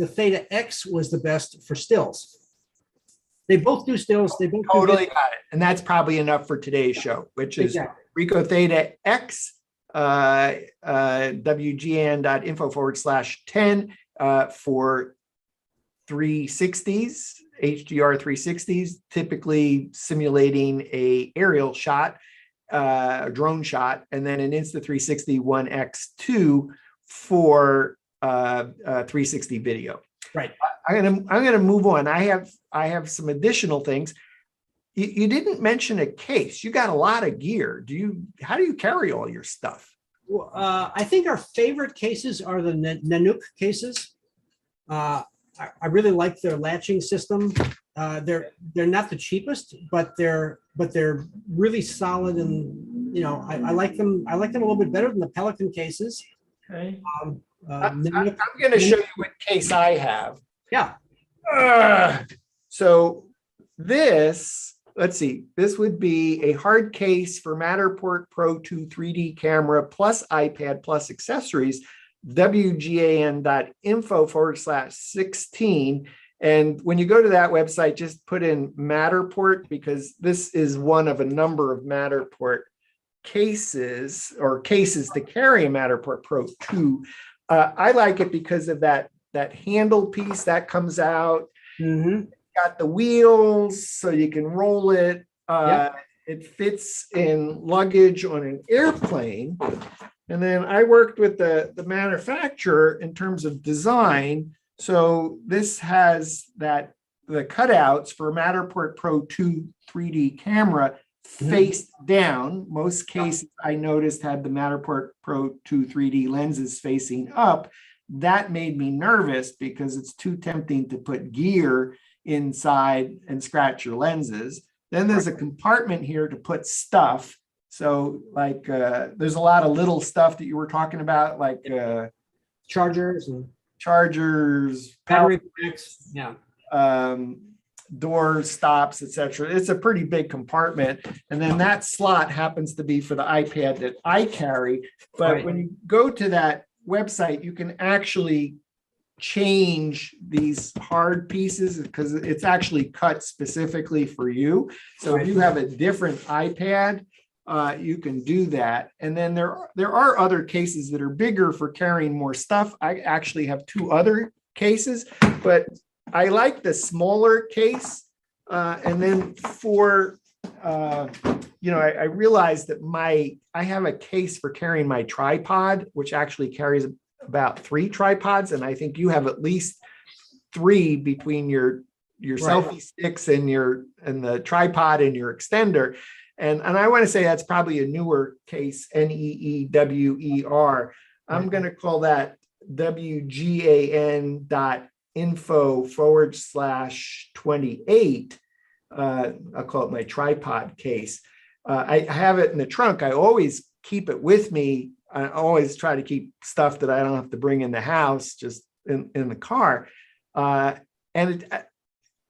Theta X was the best for stills. They both do stills. They both do Totally got it. And that's probably enough for today's show, which is Exactly. Rico Theta X, wgn.info/10 for 360s, HDR 360s, typically simulating a aerial shot, a drone shot, and then an Insta360 One X2 for 360 video. Right. I'm gonna move on. I have some additional things. You didn't mention a case. You got a lot of gear. How do you carry all your stuff? Well, I think our favorite cases are the Nanook cases. I really like their latching system. They're not the cheapest, but they're really solid, and I like them. I like them a little bit better than the Pelican cases. Okay. I'm Nanook- going to show you what case I have. Yeah. So this, let's see, this would be a hard case for Matterport Pro 2 3D camera plus iPad plus accessories, wgan.info/16. And when you go to that website, just put in Matterport, because this is one of a number of Matterport cases to carry a Matterport Pro 2. I like it because of that handle piece that comes out. Mhm. Got the wheels so you can roll it. Yep. It fits in luggage on an airplane. And then I worked with the manufacturer in terms of design. So this has the cutouts for Matterport Pro 2 3D camera face down. Most cases I noticed had the Matterport Pro 2 3D lenses facing up. That made me nervous because it's too tempting to put gear inside and scratch your lenses. Then there's a compartment here to put stuff. So like there's a lot of little stuff that you were talking about, like Chargers and chargers, battery packs. Yeah. door stops, etc. It's a pretty big compartment. And then that slot happens to be for the iPad that I carry. But Right. when you go to that website, you can actually change these hard pieces because it's actually cut specifically for you. So if you have a different iPad, you can do that. And then there are other cases that are bigger for carrying more stuff. I actually have two other cases, but I like the smaller case. And then for, I realized that I have a case for carrying my tripod, which actually carries about 3 tripods. And I think you have at least 3 between your selfie sticks and the tripod and your extender. And I want to say that's probably a newer case, NEEWER. I'm going to call that wgan.info/28. I'll call it my tripod case. I have it in the trunk. I always keep it with me. I always try to keep stuff that I don't have to bring in the house, just in the car.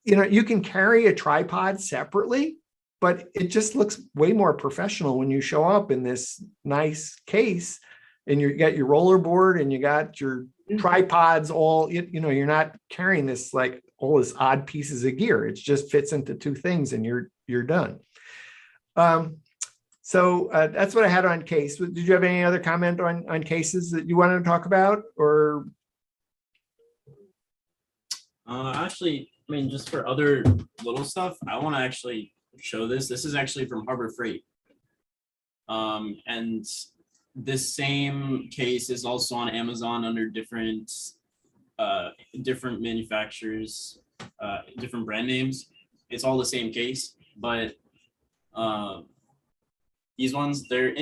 You can carry a tripod separately, but it just looks way more professional when you show up in this nice case and you got your rollerboard and you got your tripods all, you're not carrying this like all this odd pieces of gear. It just fits into 2 things and you're done. So that's what I had on case. Did you have any other comment on cases that you wanted to talk about, or? Actually, I mean, just for other little stuff, I want to actually show this. This is actually from Harbor Freight. And this same case is also on Amazon under different manufacturers, different brand names. It's all the same case, but these ones, they're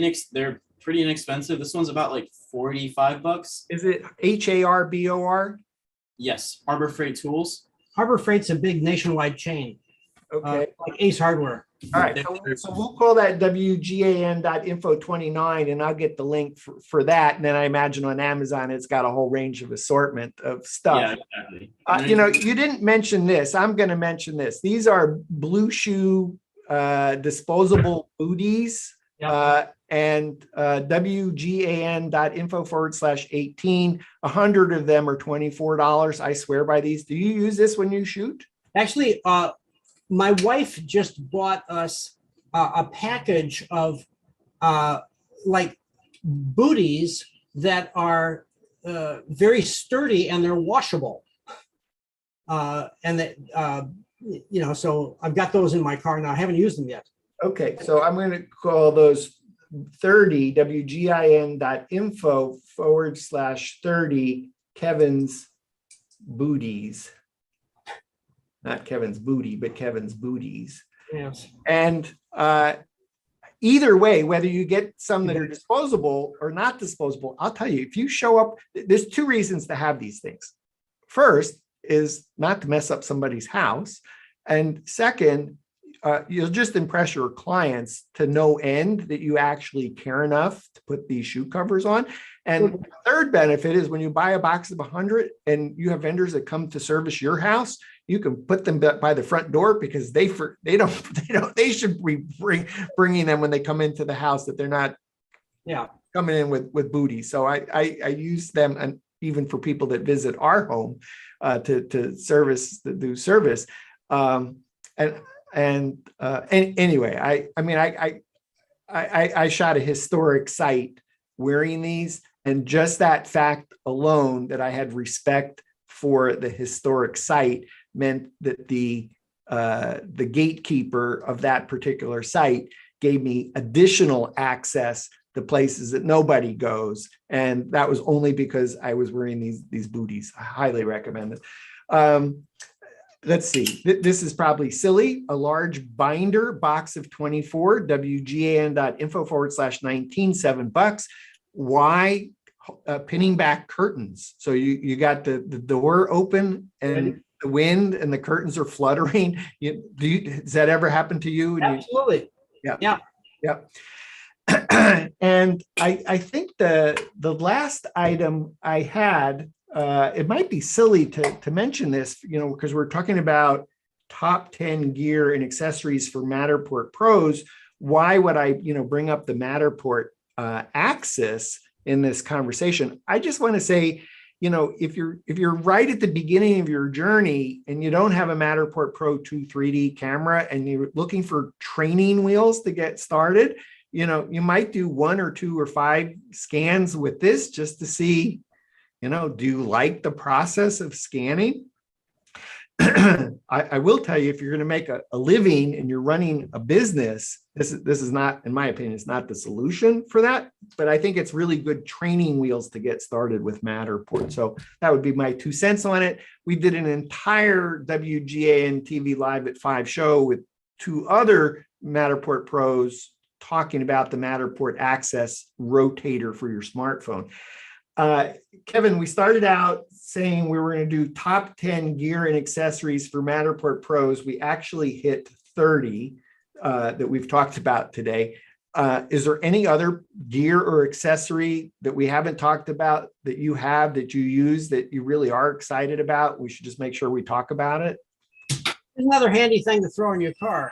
pretty inexpensive. This one's about like $45. Is it HARBOR? Yes, Harbor Freight Tools. Harbor Freight's a big nationwide chain, Okay. like Ace Hardware. All right. So we'll call that wgan.info29, and I'll get the link for that. And then I imagine on Amazon, it's got a whole range of assortment of stuff. Yeah, exactly. You didn't mention this. I'm going to mention this. These are Blue Shoe disposable booties. And wgan.info/18. 100 of them are $24. I swear by these. Do you use this when you shoot? Actually, my wife just bought us a package of like booties that are very sturdy and they're washable. And that, so I've got those in my car now. I haven't used them yet. Okay, so I'm going to call those 30 wgin.info/30 Kevin's booties. Not Kevin's booty, but Kevin's booties. Yes. And either way, whether you get some that are disposable or not disposable, I'll tell you, if you show up, there's two reasons to have these things. First is not to mess up somebody's house. And second, you'll just impress your clients to no end that you actually care enough to put these shoe covers on. And the third benefit is when you buy a box of 100 and you have vendors that come to service your house, you can put them by the front door because they should be bringing them when they come into the house, that they're not coming in with booty. So I use them, and even for people that visit our home to do service. Anyway, I shot a historic site wearing these, and just that fact alone, that I had respect for the historic site, meant that the gatekeeper of that particular site gave me additional access to places that nobody goes, and that was only because I was wearing these booties. I highly recommend it. Let's see. This is probably silly. A large binder, box of 24, wgan.info/19, $7. Why pinning back curtains? So you got the door open and the wind and the curtains are fluttering. Does that ever happen to you? Absolutely. Yeah. And I think the last item I had, it might be silly to mention this, because we're talking about top 10 gear and accessories for Matterport pros. Why would I, bring up the Matterport Axis in this conversation? I just want to say, if you're right at the beginning of your journey and you don't have a Matterport Pro 2 3D camera and you're looking for training wheels to get started, you might do 1 or 2 or 5 scans with this just to see, do you like the process of scanning? I will tell you, if you're going to make a living and you're running a business, this is not, in my opinion, it's not the solution for that, but I think it's really good training wheels to get started with Matterport. So that would be my 2 cents on it. We did an entire WGAN TV Live at 5 show with 2 other Matterport pros talking about the Matterport Access rotator for your smartphone. Kevin, we started out saying we were going to do top 10 gear and accessories for Matterport pros. We actually hit 30 that we've talked about today. Is there any other gear or accessory that we haven't talked about that you have, that you use, that you really are excited about? We should just make sure we talk about it. There's another handy thing to throw in your car.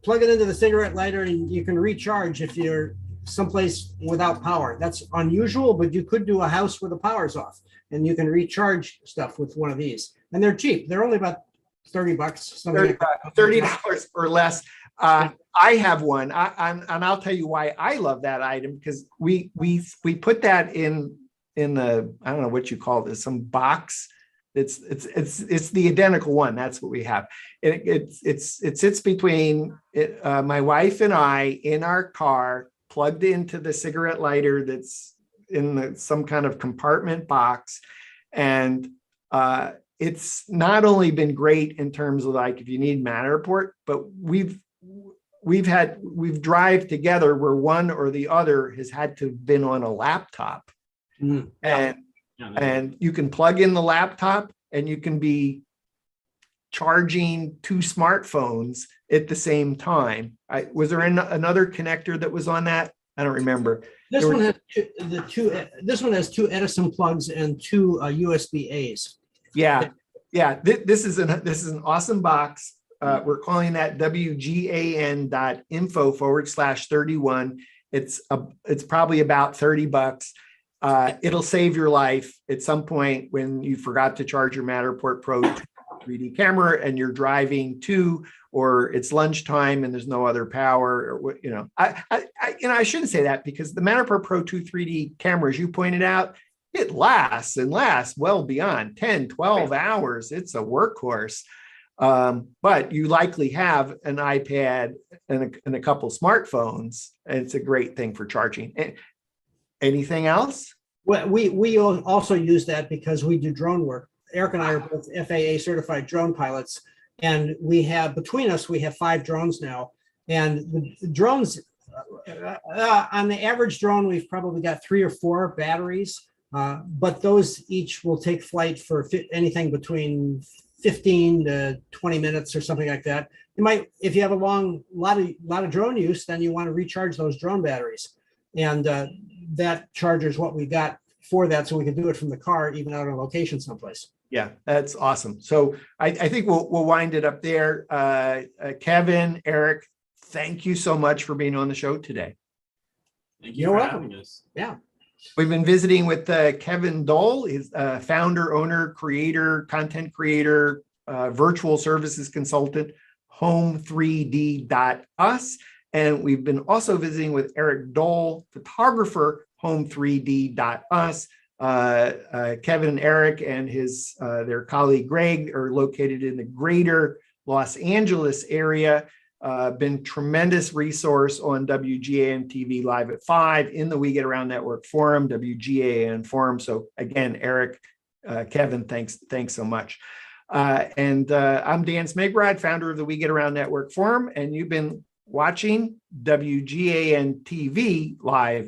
Plug it into the cigarette lighter and you can recharge if you're someplace without power. That's unusual, but you could do a house where the power's off and you can recharge stuff with one of these. And they're cheap. They're only about $30, $30 or less. I have one, and I'll tell you why I love that item, because we put that in the, I don't know what you call this, some box. It's the identical one. That's what we have. It sits between my wife and I in our car, plugged into the cigarette lighter that's in some kind of compartment box. And it's not only been great in terms of, like, if you need Matterport, but we've drive together where one or the other has had to have been on a laptop. And you can plug in the laptop and you can be charging 2 smartphones at the same time. Was there another connector that was on that? I don't remember. This one has 2 Edison plugs and 2 USB A's. Yeah. This is an awesome box. We're calling that wgan.info/31. It's probably about $30. It'll save your life at some point when you forgot to charge your Matterport Pro 3D camera and you're driving to, or it's lunchtime and there's no other power, or what, I shouldn't say that, because the MatterPro Pro 2 3D camera, as you pointed out, it lasts and lasts well beyond 10, 12 hours. It's a workhorse. But you likely have an iPad and a couple smartphones, and it's a great thing for charging. Anything else? Well, we also use that because we do drone work. Eric and I are both FAA certified drone pilots, and between us, we have 5 drones now. And the drones, on the average drone, we've probably got 3 or 4 batteries, but those each will take flight for anything between 15 to 20 minutes or something like that. You might, if you have a lot of drone use, then you want to recharge those drone batteries. And that charger is what we got for that, so we can do it from the car, even out on location someplace. Yeah, that's awesome. So I think we'll wind it up there. Kevin, Eric, thank you so much for being on the show today. Thank you You're for welcome. having us. Yeah. We've been visiting with Kevin Dole. He's founder, owner, creator, content creator, virtual services consultant, home3d.us. And we've been also visiting with Eric Dole, photographer, home3d.us. Kevin and Eric and their colleague Greg are located in the greater Los Angeles area. Been tremendous resource on WGAN TV Live at 5 in the We Get Around Network forum, WGAN forum. So again, Eric, Kevin, thanks so much. And I'm Dan Smigrod, founder of the We Get Around Network forum, and you've been watching WGAN TV Live